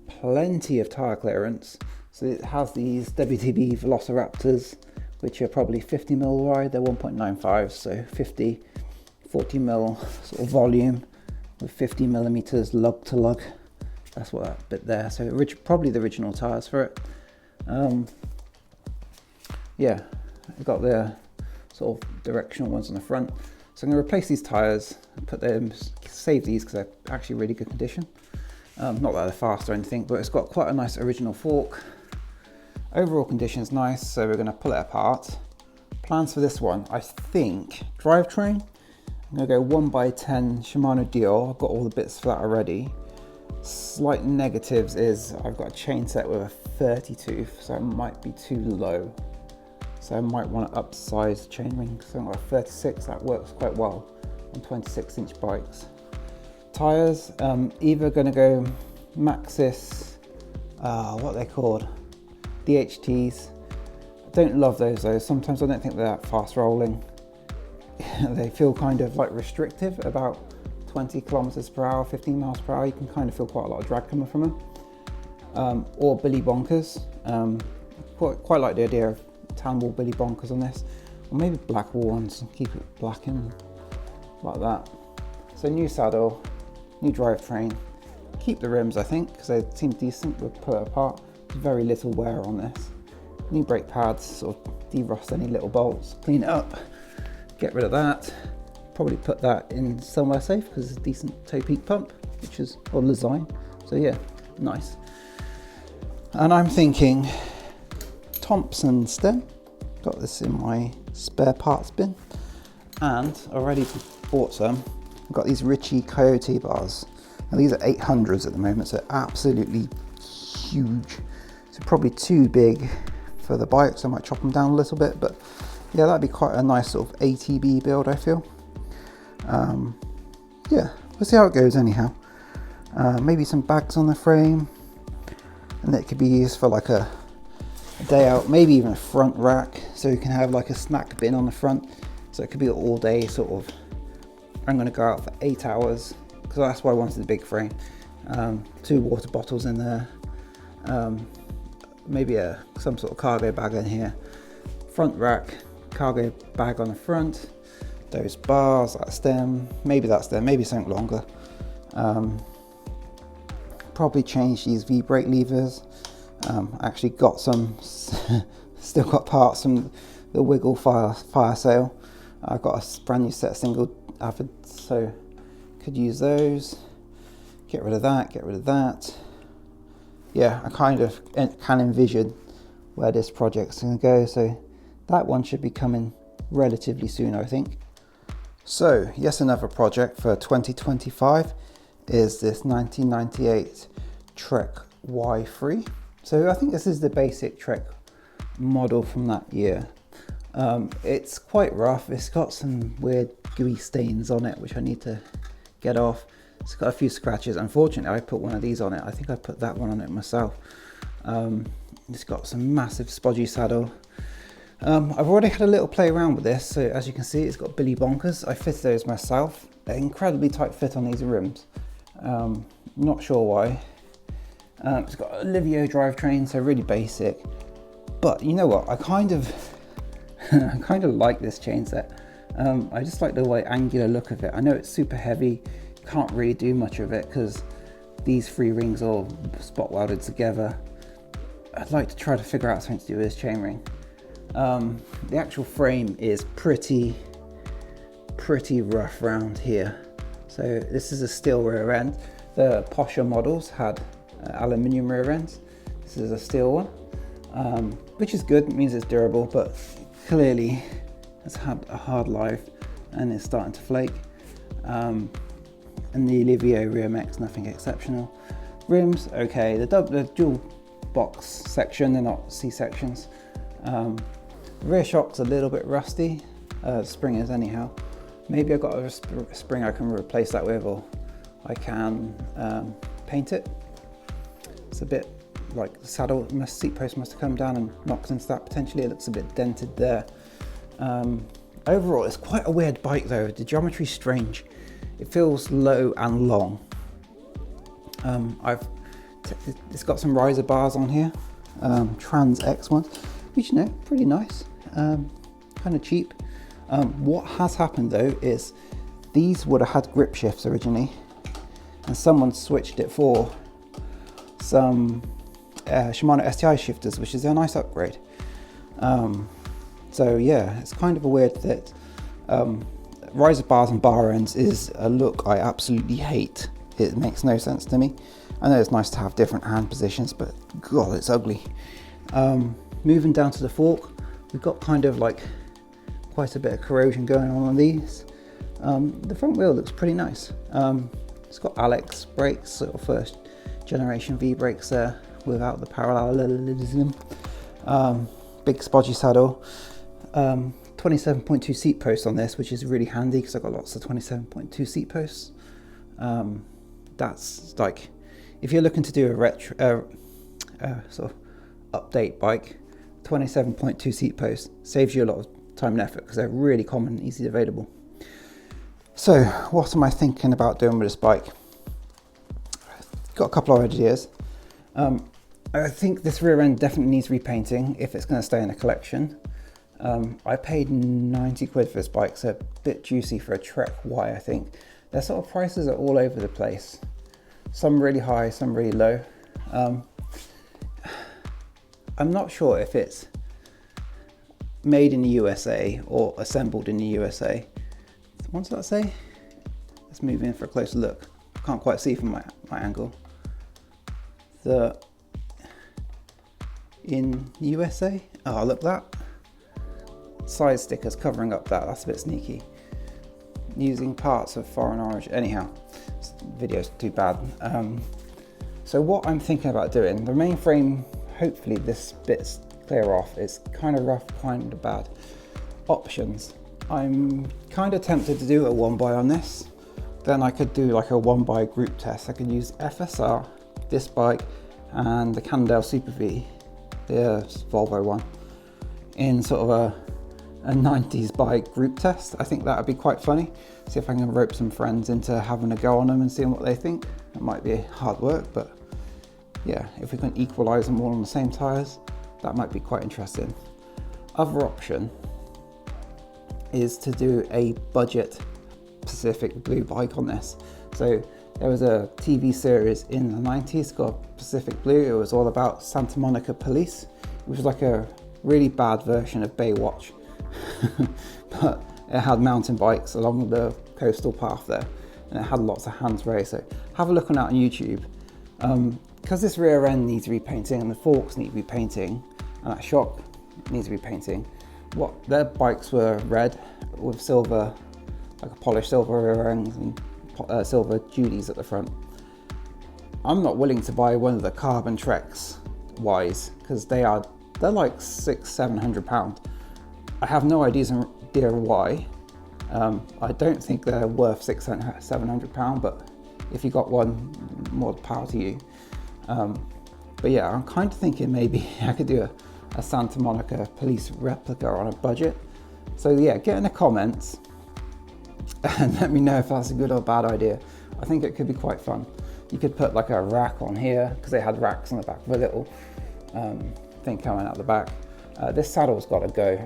Speaker 1: Plenty of tyre clearance. So it has these WTB Velociraptors, which are probably 50mm wide. They're 1.95, so 40mm sort of volume. with 50mm lug to lug. That's what that bit there. So probably the original tyres for it. Yeah, I've got the sort of directional ones on the front. So I'm going to replace these tyres and put them, save these because they're actually really good condition. Not that they're fast or anything, but it's got quite a nice original fork. Overall condition is nice, so we're going to pull it apart. Plans for this one, I think, drivetrain. I'm going to go 1x10 Shimano Dior. I've got all the bits for that already. Slight negatives is I've got a chain set with a 30 tooth, so it might be too low. So I might want to upsize the chain ring, so I've got a 36, that works quite well on 26-inch bikes. Tyres, either going to go Maxxis, what are they called? DHTs. I don't love those though. Sometimes I don't think they're that fast rolling. They feel kind of like restrictive, about 20 kilometers per hour, 15 miles per hour. You can kind of feel quite a lot of drag coming from them. Or Billy Bonkers. Quite like the idea of tan wall Billy Bonkers on this, or maybe black wall ones and keep it black and like that. So new saddle, new drivetrain, keep the rims I think because they seem decent. We'll pull it apart. Very little wear on this. New brake pads, sort of de-rust any little bolts, clean it up, get rid of that. Probably put that in somewhere safe because it's a decent toe peak pump, which is on design. So yeah, nice. And I'm thinking Thompson stem. Got this in my spare parts bin, and already bought some. I've got these Ritchie Coyote bars. Now these are 800s at the moment, so absolutely huge. So probably too big for the bike, so I might chop them down a little bit, but yeah, that'd be quite a nice sort of ATB build, I feel. Yeah, we'll see how it goes anyhow. Maybe some bags on the frame, and it could be used for like a day out, maybe even a front rack, so you can have like a snack bin on the front, so it could be all day sort of. I'm going to go out for 8 hours because that's why I wanted the big frame. 2 water bottles in there, maybe some sort of cargo bag in here, front rack, cargo bag on the front, those bars, that stem, maybe something longer. Probably change these V-brake levers. Actually got some, still got parts from the Wiggle fire sale. I've got a brand new set of single Avids, so could use those. Get rid of that. Yeah, I kind of can envision where this project's going to go, so that one should be coming relatively soon, I think. So, yes, another project for 2025 is this 1998 Trek Y3. So I think this is the basic Trek model from that year. It's quite rough. It's got some weird gooey stains on it, which I need to get off. It's got a few scratches. Unfortunately, I put one of these on it. I think I put that one on it myself. It's got some massive spodgy saddle. I've already had a little play around with this. So as you can see, it's got Billy Bonkers. I fitted those myself. They're incredibly tight fit on these rims. Not sure why. It's got a Livio drivetrain, so really basic. But you know what? I kind of like this chain set. I just like the way angular look of it. I know it's super heavy. Can't really do much of it because these 3 rings are all spot welded together. I'd like to try to figure out something to do with this chainring. The actual frame is pretty rough around here. So this is a steel rear end. The posher models had aluminium rear ends. This is a steel one, which is good. It means it's durable, but clearly it's had a hard life and it's starting to flake. And the Livio rear mech's nothing exceptional. Rims, okay. The dual box section, they're not C sections. Rear shock's a little bit rusty. Spring is anyhow. Maybe I've got a spring I can replace that with, or I can paint it. It's a bit like the saddle, the seat post must have come down and knocked into that potentially. It looks a bit dented there. Overall, it's quite a weird bike though. The geometry's strange. It feels low and long. It's got some riser bars on here, Trans X ones, which, you know, pretty nice, kind of cheap. What has happened though is these would have had grip shifts originally, and someone switched it for some Shimano STI shifters, which is a nice upgrade. So yeah, it's kind of a weird that riser bars and bar ends is a look I absolutely hate. It makes no sense to me. I know it's nice to have different hand positions, but God, it's ugly. Moving down to the fork, we've got kind of like quite a bit of corrosion going on these. The front wheel looks pretty nice. It's got Alex brakes, sort of first generation V brakes there without the parallelism. Big spodgy saddle. 27.2 seat posts on this, which is really handy because I've got lots of 27.2 seat posts. That's like, if you're looking to do a retro sort of update bike, 27.2 seat posts saves you a lot of time and effort because they're really common and easily available. So what am I thinking about doing with this bike? Got a couple of ideas. I think this rear end definitely needs repainting if it's going to stay in the collection. I paid 90 quid for this bike, so a bit juicy for a Trek Y, I think. Their sort of prices are all over the place. Some really high, some really low. I'm not sure if it's made in the USA or assembled in the USA. What does that say? Let's move in for a closer look. I can't quite see from my angle. In the USA? Oh, look that. Side stickers covering up that. That's a bit sneaky. Using parts of foreign origin. Anyhow, this video's too bad. So what I'm thinking about doing, the main frame, hopefully this bit's clear off. It's kind of rough, kind of bad. Options. I'm kind of tempted to do a 1x on this. Then I could do like a 1x group test. I could use FSR, this bike, and the Cannondale Super V, the Volvo one, in sort of a 90s bike group test. I think that would be quite funny. See if I can rope some friends into having a go on them and seeing what they think. It might be hard work, but yeah, if we can equalize them all on the same tires, that might be quite interesting. Other option is to do a budget Pacific Blue bike on this. So there was a TV series in the 90s called Pacific Blue. It was all about Santa Monica police, which was like a really bad version of Baywatch. But it had mountain bikes along the coastal path there, and it had lots of hands-free. So have a look on that on YouTube. Because this rear end needs repainting and the forks need repainting and that shock needs repainting. What their bikes were red with silver, like a polished silver rear ends and silver duties at the front. I'm not willing to buy one of the carbon Treks Ys because they're like £600–700. I have no idea why. I don't think they're worth £600–700, but if you got one, more power to you. But yeah, I'm kind of thinking maybe I could do a Santa Monica police replica on a budget. So yeah, get in the comments and let me know if that's a good or bad idea. I think it could be quite fun. You could put like a rack on here, because they had racks on the back with a little thing coming out the back. This saddle's got to go,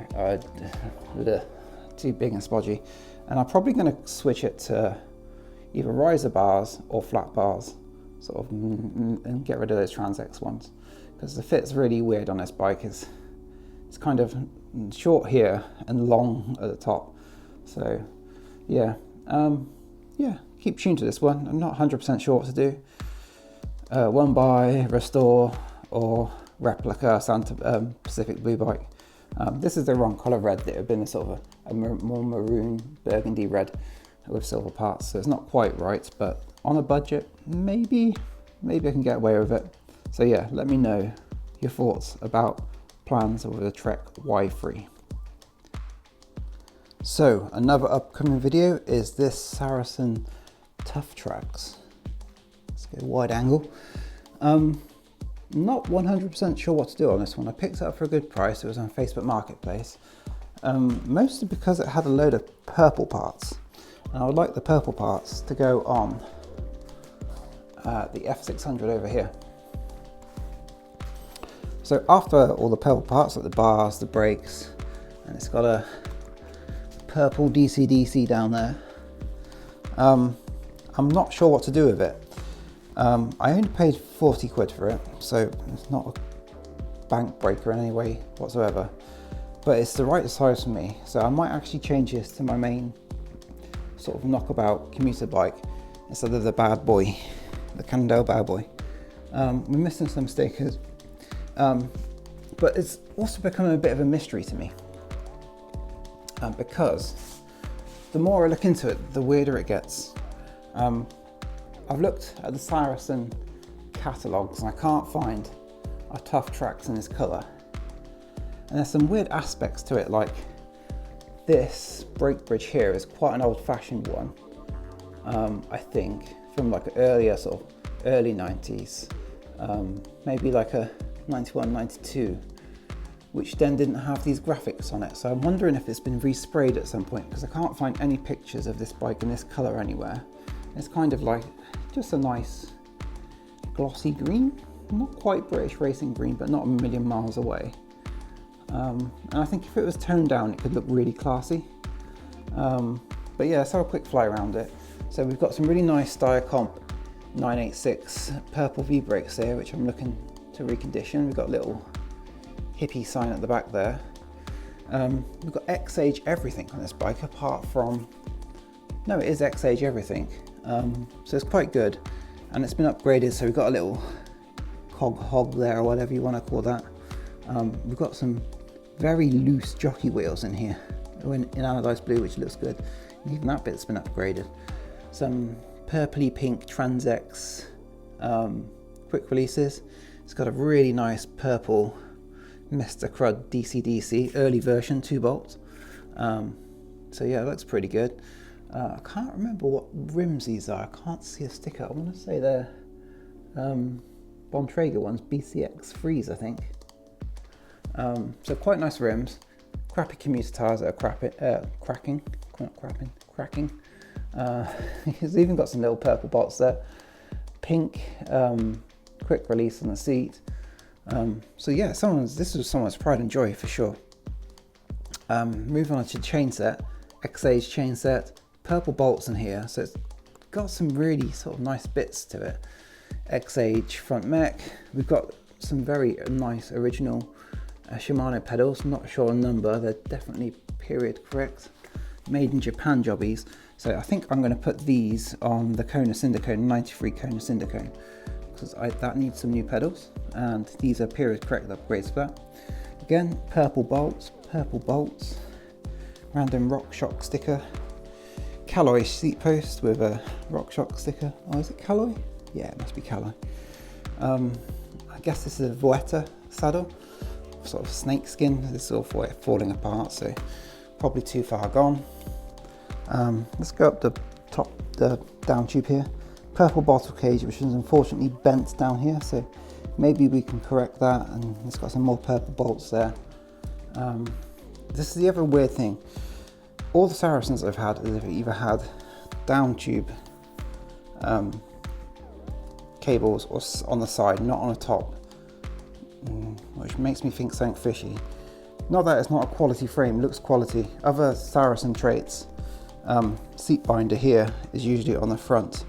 Speaker 1: too big and spodgy. And I'm probably going to switch it to either riser bars or flat bars, sort of, and get rid of those Trans-X ones. Because the fit's really weird on this bike. It's kind of short here and long at the top. So yeah, yeah, keep tuned to this one. I'm not 100% sure what to do. 1x, restore, or replica Santa Pacific Blue bike. This is the wrong colour red. It would have been a sort of a more maroon burgundy red with silver parts. So it's not quite right, but on a budget, maybe I can get away with it. So yeah, let me know your thoughts about plans with the Trek Y3. So another upcoming video is this Saracen Tough Tracks. Let's get a wide angle. Not 100% sure what to do on this one. I picked it up for a good price. It was on Facebook Marketplace. Mostly because it had a load of purple parts. And I would like the purple parts to go on the F600 over here. So after all the purple parts, like the bars, the brakes, and it's got a purple DC-DC down there, I'm not sure what to do with it. I only paid 40 quid for it, so it's not a bank breaker in any way whatsoever, but it's the right size for me, so I might actually change this to my main sort of knockabout commuter bike instead of the bad boy, the Cannondale bad boy. We're missing some stickers, but it's also becoming a bit of a mystery to me, because the more I look into it, the weirder it gets. I've looked at the Saracen catalogues and I can't find a Tough Tracks in this colour. And there's some weird aspects to it, like this brake bridge here is quite an old-fashioned one, I think, from like an earlier sort of early 90s, maybe like a 91, 92, which then didn't have these graphics on it. So I'm wondering if it's been resprayed at some point, because I can't find any pictures of this bike in this colour anywhere. It's kind of like just a nice glossy green, not quite British racing green, but not a million miles away. And I think if it was toned down, it could look really classy. But yeah, let's have a quick fly around it. So we've got some really nice Diacomp 986 purple V brakes here, which I'm looking to recondition. We've got a little hippie sign at the back there. We've got X-Age everything on this bike, apart from, no, it is X-Age everything. So it's quite good, and it's been upgraded, so we've got a little cog hog there, or whatever you want to call that. We've got some very loose jockey wheels in here, in anodized blue, which looks good. And even that bit's been upgraded. Some purpley pink Transex quick releases. It's got a really nice purple Mr. Crud DC early version 2 bolts. So yeah, it looks pretty good. I can't remember what rims these are. I can't see a sticker. I want to say they're Bontrager ones, BCX 3s, I think. So quite nice rims. Crappy commuter tires that are cracking. It's even got some little purple bolts there. Pink quick release on the seat. So yeah, this was someone's pride and joy for sure. Moving on to chain set, X-Age chain set, purple bolts in here, so it's got some really sort of nice bits to it. X-Age front mech, we've got some very nice original Shimano pedals. I'm not sure on number, they're definitely period correct, made in Japan jobbies. So I think I'm going to put these on the Kona Cinder Cone, 93 Kona Cinder Cone, because that needs some new pedals, and these are period correct upgrades for that. Again, purple bolts, random RockShox sticker, Calloy seat post with a RockShox sticker. Oh, is it Calloy? Yeah, it must be Calloy. I guess this is a Vuetta saddle, sort of snake skin. This is all falling apart, so probably too far gone. Let's go up the top, the down tube here. Purple bottle cage, which is unfortunately bent down here, so maybe we can correct that, and it's got some more purple bolts there. This is the other weird thing. All the Saracens I've had have either had down tube cables or on the side, not on the top, which makes me think something fishy. Not that it's not a quality frame, it looks quality. Other Saracen traits, seat binder here is usually on the front.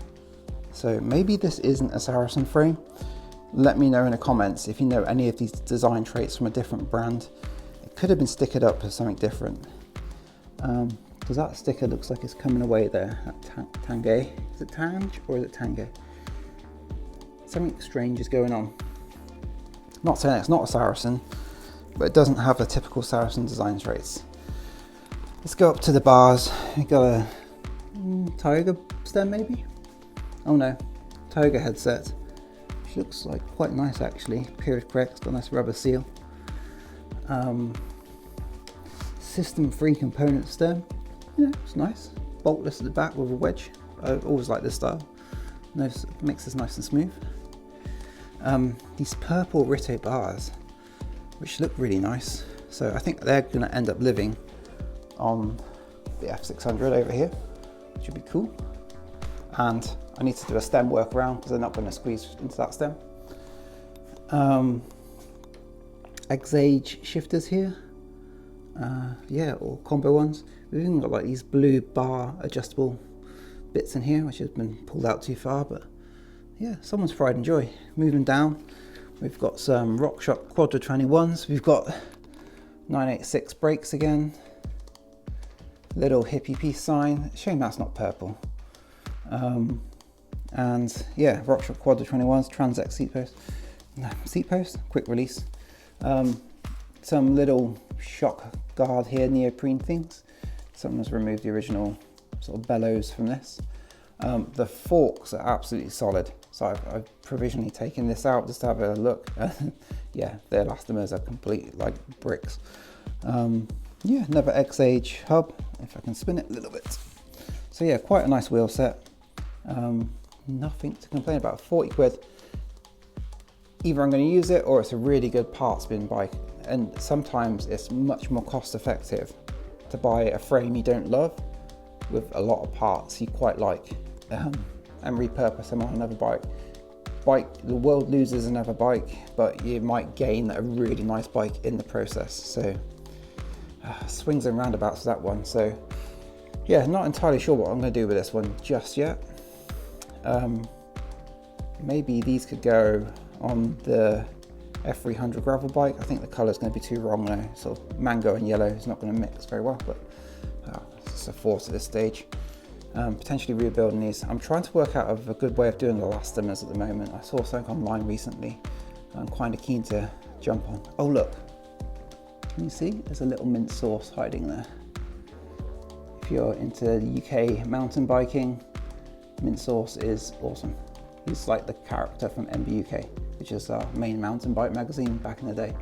Speaker 1: So maybe this isn't a Saracen frame. Let me know in the comments if you know any of these design traits from a different brand. It could have been stickered up as something different. Because that sticker looks like it's coming away there at Tange. Is it Tange or is it Tange? Something strange is going on. Not saying it's not a Saracen, but it doesn't have the typical Saracen design traits. Let's go up to the bars. We've got a Tioga stem maybe? Oh no, Tioga headset, which looks like quite nice actually. Period correct, it's got a nice rubber seal. System free component stem, yeah, it's nice. Boltless at the back with a wedge. I always like this style. Nice, makes this nice and smooth. These purple Rito bars, which look really nice. So I think they're going to end up living on the F600 over here, which would be cool. And I need to do a stem workaround because they're not going to squeeze into that stem. X-Age shifters here. Yeah, or combo ones. We've even got like these blue bar adjustable bits in here, which has been pulled out too far, but yeah, someone's pride and joy. Moving down, we've got some RockShox Quadra 21s. We've got 986 brakes again. Little hippie peace sign. Shame that's not purple. And yeah, RockShox Quadra 21s, Transex seat post, quick release. Some little shock guard here, neoprene things. Someone's removed the original sort of bellows from this. The forks are absolutely solid, so I've provisionally taken this out just to have a look. Yeah, the elastomers are complete like bricks. Yeah, another X-Age hub, if I can spin it a little bit. So yeah, quite a nice wheel set. Nothing to complain about. 40 quid. Either I'm going to use it or it's a really good parts bin bike, and sometimes it's much more cost effective to buy a frame you don't love with a lot of parts you quite like, and repurpose them on another bike. The world loses another bike, but you might gain a really nice bike in the process. So swings and roundabouts with that one. So yeah, not entirely sure what I'm going to do with this one just yet. Maybe these could go on the F300 gravel bike. I think the colour is going to be too wrong though. Sort of mango and yellow is not going to mix very well, but it's just a force at this stage. Potentially rebuilding these. I'm trying to work out a good way of doing the elastomers at the moment. I saw something online recently I'm kind of keen to jump on. Oh look, can you see? There's a little mint sauce hiding there. If you're into UK mountain biking, mint sauce is awesome. He's like the character from MB UK, which is our main mountain bike magazine back in the day.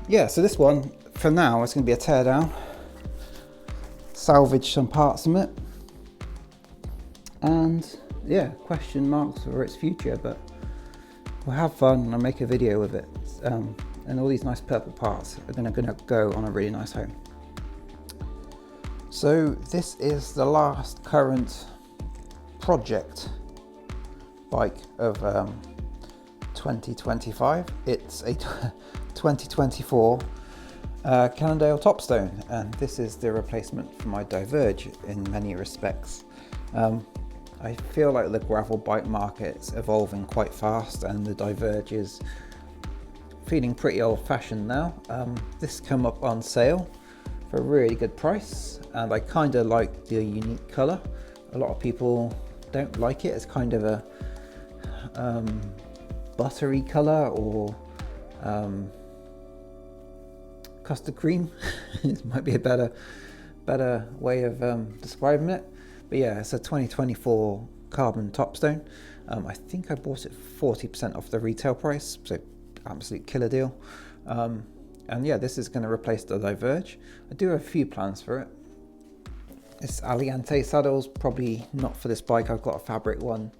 Speaker 1: Yeah, so this one, for now, it's going to be a teardown. Salvage some parts from it. And yeah, question marks for its future, but we'll have fun and I'll make a video with it. And all these nice purple parts are going to go on a really nice home. So this is the last current project bike of 2025. It's a 2024 Cannondale Topstone, and this is the replacement for my Diverge in many respects. I feel like the gravel bike market's evolving quite fast and the Diverge is feeling pretty old-fashioned now. This came up on sale for a really good price, and I kind of like the unique colour. A lot of people don't like it. It's kind of a buttery colour, or custard cream. It might be a better way of describing it. But yeah, it's a 2024 carbon Topstone. I think I bought it 40% off the retail price, so absolute killer deal. And yeah, this is going to replace the Diverge. I do have a few plans for it. It's Aliante saddles, probably not for this bike. I've got a fabric one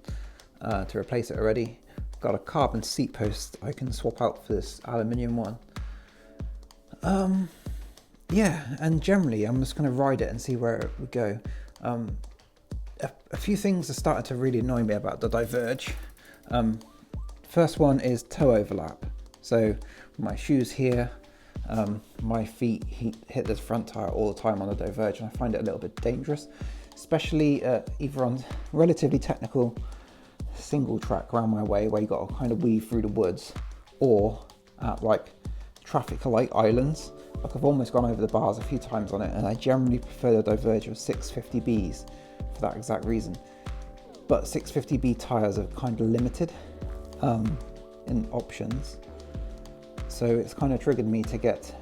Speaker 1: to replace it already. Got a carbon seat post I can swap out for this aluminium one. Yeah, and generally I'm just going to ride it and see where it would go. A few things are starting to really annoy me about the Diverge. First one is toe overlap. So my shoes here, my feet hit the front tire all the time on the Diverge, and I find it a little bit dangerous, especially either on relatively technical single track around my way where you got to kind of weave through the woods, or at like traffic light islands. Like I've almost gone over the bars a few times on it, and I generally prefer the Diverge with 650Bs for that exact reason. But 650B tires are kind of limited in options, so it's kind of triggered me to get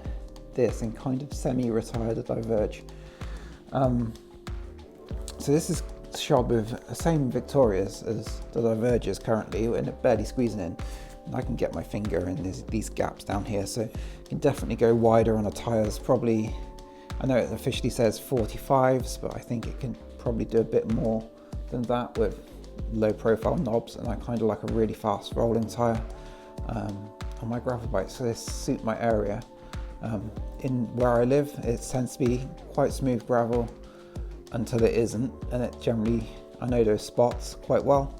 Speaker 1: this and kind of semi-retire the Diverge. So this is shod with the same Victorias as the Diverge is currently, and it barely squeezing in. And I can get my finger in these gaps down here, so you can definitely go wider on the tires. Probably, I know it officially says 45s, but I think it can probably do a bit more than that with low profile knobs, and I kind of like a really fast rolling tire on my gravel bike, so this suit my area. In where I live, it tends to be quite smooth gravel until it isn't, and it generally, I know those spots quite well.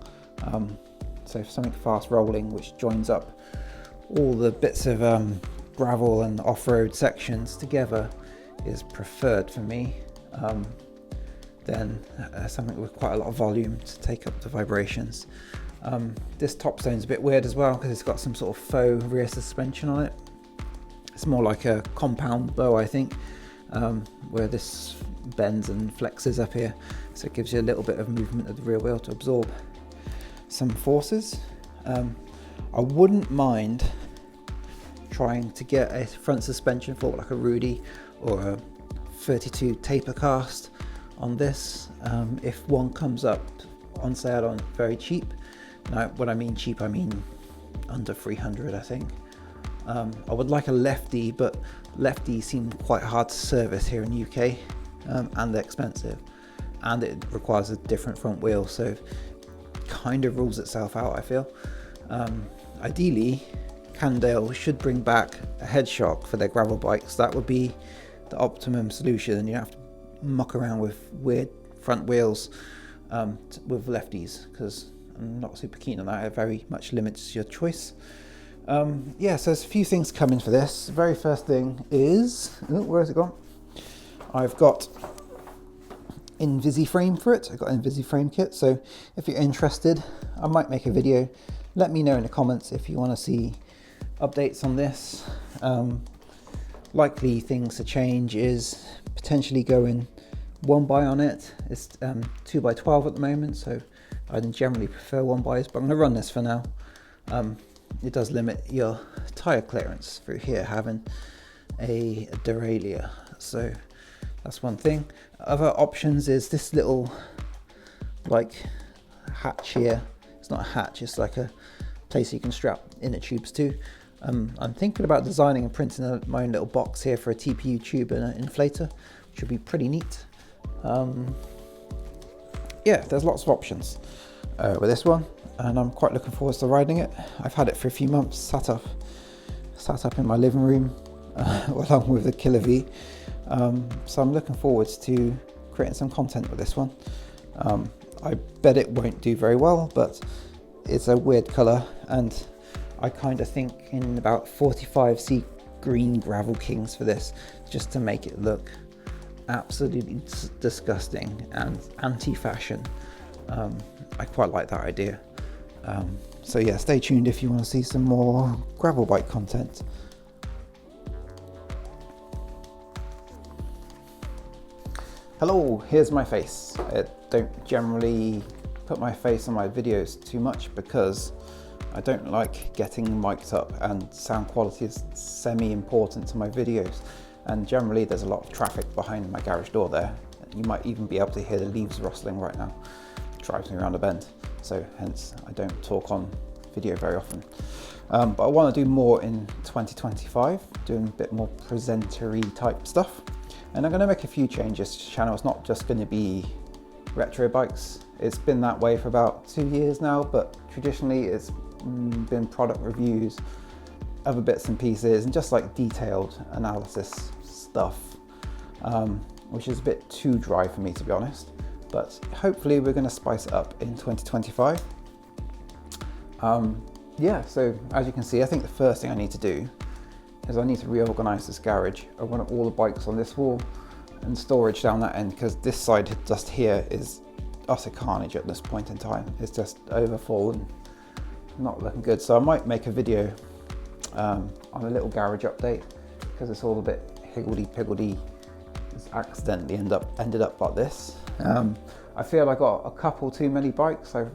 Speaker 1: So for something fast rolling which joins up all the bits of gravel and off-road sections together is preferred for me. than something with quite a lot of volume to take up the vibrations. This top zone's a bit weird as well because it's got some sort of faux rear suspension on it. It's more like a compound bow, I think, where this bends and flexes up here, so it gives you a little bit of movement of the rear wheel to absorb some forces. I wouldn't mind trying to get a front suspension fork like a Rudy or a 32 taper cast on this, if one comes up on sale on very cheap. Now when I mean cheap, I mean under 300, I think. I would like a lefty, but lefties seem quite hard to service here in the UK, and they're expensive, and it requires a different front wheel, so it kind of rules itself out, I feel. Ideally, Cannondale should bring back a head shock for their gravel bikes. That would be the optimum solution, and you don't have to muck around with weird front wheels with lefties, because I'm not super keen on that. It very much limits your choice. Yeah, so there's a few things coming for this. The very first thing is, where has it gone? I've got InvisiFrame for it. I've got an InvisiFrame kit, so if you're interested, I might make a video. Let me know in the comments if you want to see updates on this. Likely things to change is potentially going 1x on it. It's 2x12 at the moment, so I generally prefer 1x's, but I'm going to run this for now. It does limit your tyre clearance through here having a derailleur, so that's one thing. Other options is this little like hatch here. It's not a hatch, it's like a place you can strap inner tubes to. I'm thinking about designing and printing my own little box here for a TPU tube and an inflator, which would be pretty neat. Yeah, there's lots of options with this one, and I'm quite looking forward to riding it. I've had it for a few months, sat up in my living room along with the Killer V. So I'm looking forward to creating some content with this one. I bet it won't do very well, but it's a weird colour, and I kind of think in about 45C green Gravel Kings for this, just to make it look absolutely disgusting and anti-fashion. I quite like that idea. So yeah, stay tuned if you want to see some more gravel bike content. Hello, here's my face. I don't generally put my face on my videos too much because I don't like getting mic'd up, and sound quality is semi-important to my videos. And generally there's a lot of traffic behind my garage door there. You might even be able to hear the leaves rustling right now. It drives me around a bend. So hence I don't talk on video very often. But I want to do more in 2025, doing a bit more presenter-y type stuff. And I'm going to make a few changes to the channel. It's not just going to be retro bikes. It's been that way for about 2 years now, but traditionally it's been product reviews, other bits and pieces, and just like detailed analysis stuff, which is a bit too dry for me, to be honest. But hopefully we're going to spice it up in 2025. Yeah, so as you can see, I think the first thing I need to do is I need to reorganize this garage. I want all the bikes on this wall and storage down that end, because this side just here is utter carnage at this point in time. It's just overfull and not looking good. So I might make a video on a little garage update, because it's all a bit higgledy-piggledy. It's accidentally ended up like this. I feel I got a couple too many bikes. I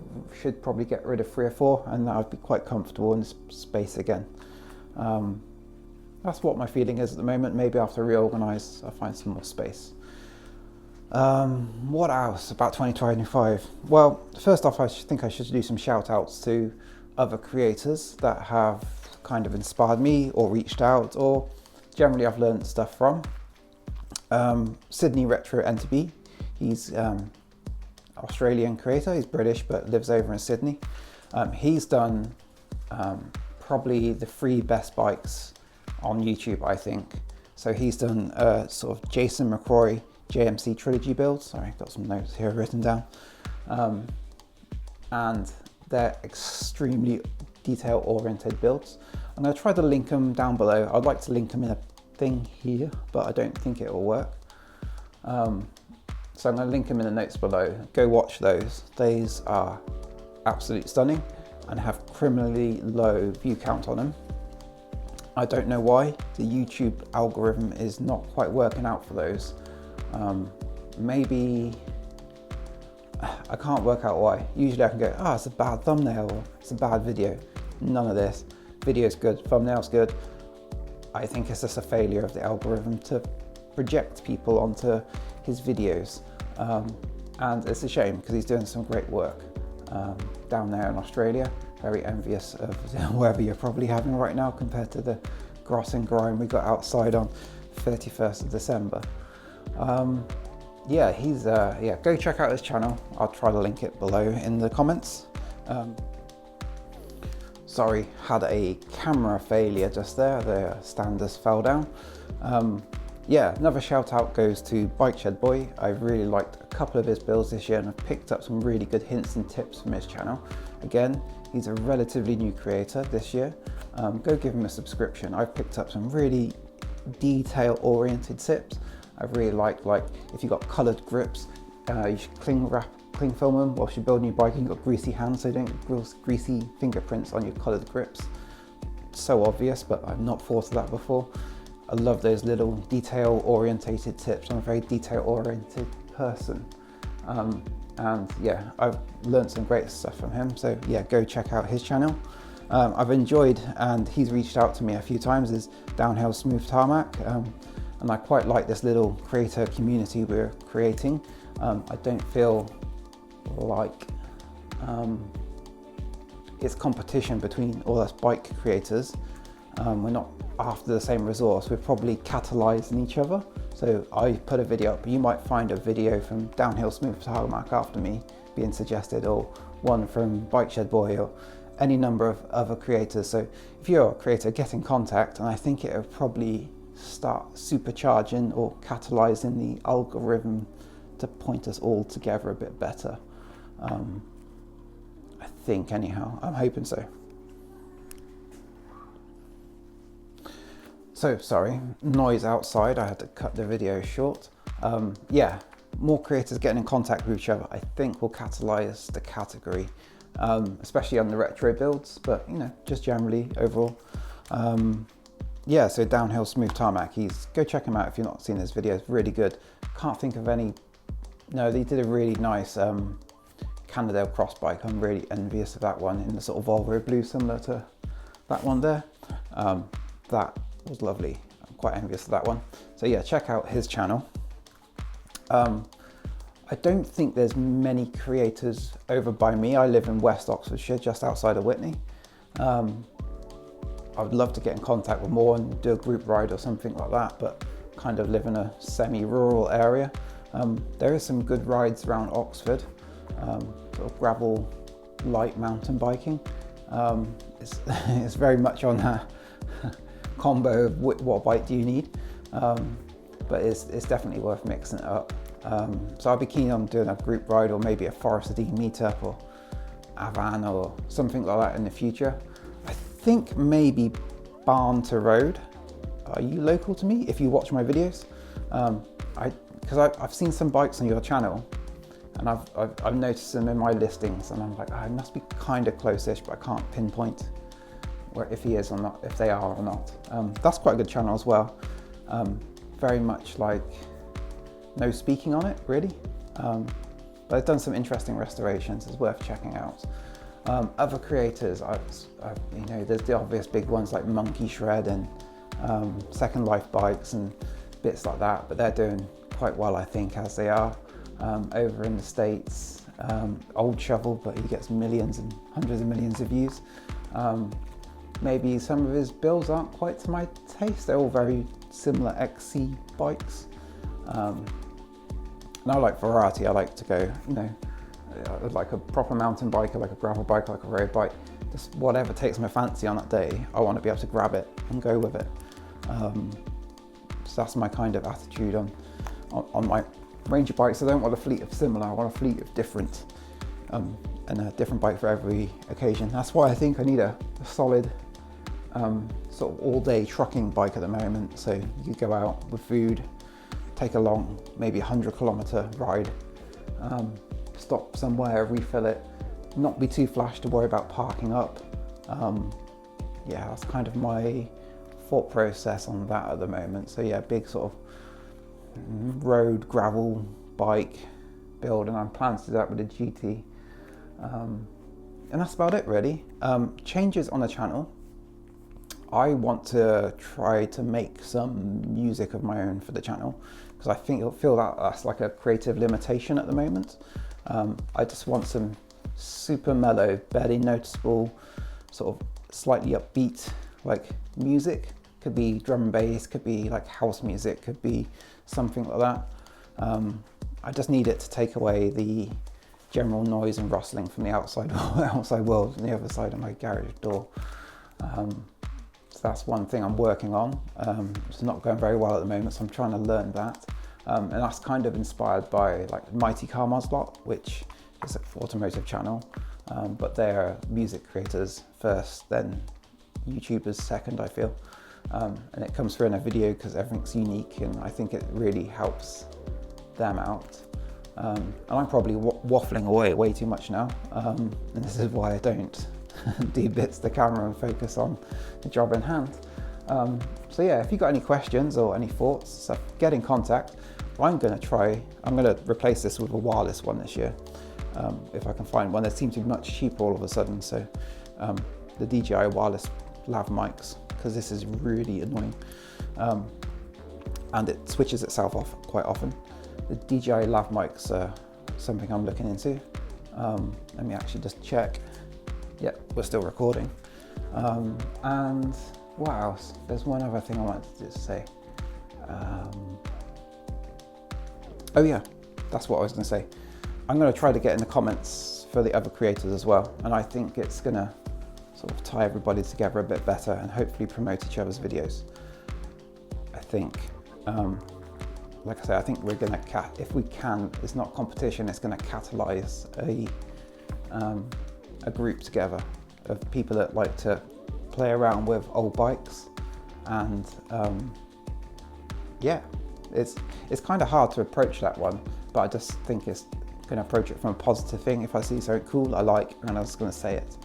Speaker 1: should probably get rid of 3 or 4, and I'd be quite comfortable in this space again. That's what my feeling is at the moment. Maybe after I reorganize, I'll find some more space. What else about 2025? Well, first off, I think I should do some shout outs to other creators that have kind of inspired me or reached out, or generally I've learned stuff from. Sydney Retro MTB, he's Australian creator, he's British but lives over in Sydney. He's done probably the 3 best bikes on YouTube, I think. So he's done a sort of Jason McRoy JMC trilogy build. Sorry, I've got some notes here written down. And they're extremely detail oriented builds. I'm going to try to link them down below. I'd like to link them in a thing here, but I don't think it will work. So I'm going to link them in the notes below. Go watch those. These are absolutely stunning and have criminally low view count on them. I don't know why. The YouTube algorithm is not quite working out for those. Maybe, I can't work out why. Usually I can go, oh, it's a bad thumbnail or it's a bad video. None of this. Video's good, thumbnail's good. I think it's just a failure of the algorithm to project people onto his videos. And it's a shame because he's doing some great work down there in Australia. Very envious of the weather you're probably having right now compared to the gross and grime we got outside on 31st of December. Yeah, go check out his channel. I'll try to link it below in the comments. Sorry, had a camera failure just there. The stand just fell down. Yeah, another shout out goes to Bike Shed Boy. I've really liked a couple of his builds this year and I've picked up some really good hints and tips from his channel. Again, he's a relatively new creator this year. Go give him a subscription. I've picked up some really detail oriented tips. I really like if you've got coloured grips, you should cling film them whilst you're building your bike and you've got greasy hands so you don't get greasy fingerprints on your coloured grips. So obvious, but I've not thought of that before. I love those little detail orientated tips. I'm a very detail oriented person. And yeah, I've learned some great stuff from him. So yeah, go check out his channel. I've enjoyed, and he's reached out to me a few times, is Downhill Smooth Tarmac. And I quite like this little creator community we're creating. I don't feel like it's competition between all us bike creators. We're not after the same resource, we're probably catalysing each other. So I put a video up, you might find a video from Downhill Smooth Tarmac after me being suggested, or one from Bike Shed Boy, or any number of other creators. So if you're a creator, get in contact, and I think it will probably start supercharging or catalysing the algorithm to point us all together a bit better. I think anyhow, I'm hoping so. So sorry, noise outside, I had to cut the video short. Yeah, more creators getting in contact with each other, I think will catalyse the category, especially on the retro builds, but you know, just generally overall. Yeah, so Downhill Smooth Tarmac, go check him out if you've not seen his videos, really good. Can't think of any, no, they did a really nice Cannondale cross bike. I'm really envious of that one in the sort of Volvo blue, similar to that one there. That was lovely. I'm quite envious of that one. So yeah, check out his channel. I don't think there's many creators over by me. I live in West Oxfordshire, just outside of Witney. I would love to get in contact with more and do a group ride or something like that, but kind of live in a semi-rural area. There is some good rides around Oxford, sort of gravel, light mountain biking. It's very much on that combo of what bike do you need, but it's definitely worth mixing it up. So I'd be keen on doing a group ride or maybe a Forest D meetup or Avan or something like that in the future. I think maybe Barn to Road. Are you local to me if you watch my videos? Because I've seen some bikes on your channel and I've noticed them in my listings and I'm like, oh, it must be kind of close-ish, but I can't pinpoint where if he is or not, if they are or not. That's quite a good channel as well. Very much like no speaking on it really, but I've done some interesting restorations. It's worth checking out. Other creators, you know, there's the obvious big ones like Monkey Shred and Second Life Bikes and bits like that, but they're doing quite well, I think, as they are. Over in the States, Old Shovel, but he gets millions and hundreds of millions of views. Maybe some of his builds aren't quite to my taste. They're all very similar XC bikes. And I like variety. I like to go, you know, I like a proper mountain bike, I like a gravel bike, I like a road bike. Just whatever takes my fancy on that day, I want to be able to grab it and go with it. So that's my kind of attitude on my range of bikes. I don't want a fleet of similar, I want a fleet of different, and a different bike for every occasion. That's why I think I need a solid sort of all-day trucking bike at the moment, so you could go out with food, take a long, maybe 100-kilometer ride, stop somewhere, refill it, not be too flash to worry about parking up. Yeah, that's kind of my thought process on that at the moment. So yeah, big sort of road gravel bike build, and I'm planning to do that with a GT. And that's about it really. Changes on the channel. I want to try to make some music of my own for the channel, because I feel that that's like a creative limitation at the moment. I just want some super mellow, barely noticeable, sort of slightly upbeat like music. Could be drum and bass, could be like house music, could be something like that. I just need it to take away the general noise and rustling from the outside world on the other side of my garage door. So that's one thing I'm working on. It's not going very well at the moment, so I'm trying to learn that. And that's kind of inspired by like Mighty Car Mods Lot, which is an automotive channel, but they're music creators first, then YouTubers second, I feel. And it comes through in a video because everything's unique, and I think it really helps them out. And I'm probably waffling away way too much now, and this is why I don't de-bits the camera and focus on the job in hand. So yeah, if you've got any questions or any thoughts, so get in contact. I'm going to replace this with a wireless one this year, if I can find one. They seem to be much cheaper all of a sudden, so the DJI wireless lav mics, because this is really annoying, and it switches itself off quite often. The DJI lav mics are something I'm looking into. Let me actually just check. Yeah, we're still recording. And what else? There's one other thing I wanted to just say. Oh yeah, that's what I was going to say. I'm going to try to get in the comments for the other creators as well, and I think it's going to sort of tie everybody together a bit better and hopefully promote each other's videos. I think, like I say, I think we're going to, if we can, it's not competition, it's going to catalyze a group together of people that like to play around with old bikes, and yeah, it's kind of hard to approach that one, but I just think it's going to approach it from a positive thing. If I see something cool I like, and I was going to say it,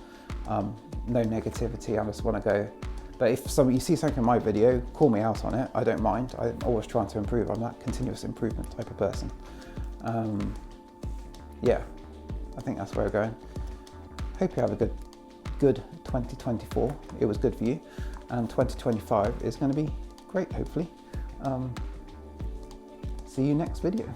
Speaker 1: no negativity. I just want to go. But if you see something in my video, call me out on it. I don't mind. I'm always trying to improve. I'm that continuous improvement type of person. Yeah, I think that's where we're going. Hope you have a good 2024. It was good for you, and 2025 is going to be great, hopefully. See you next video.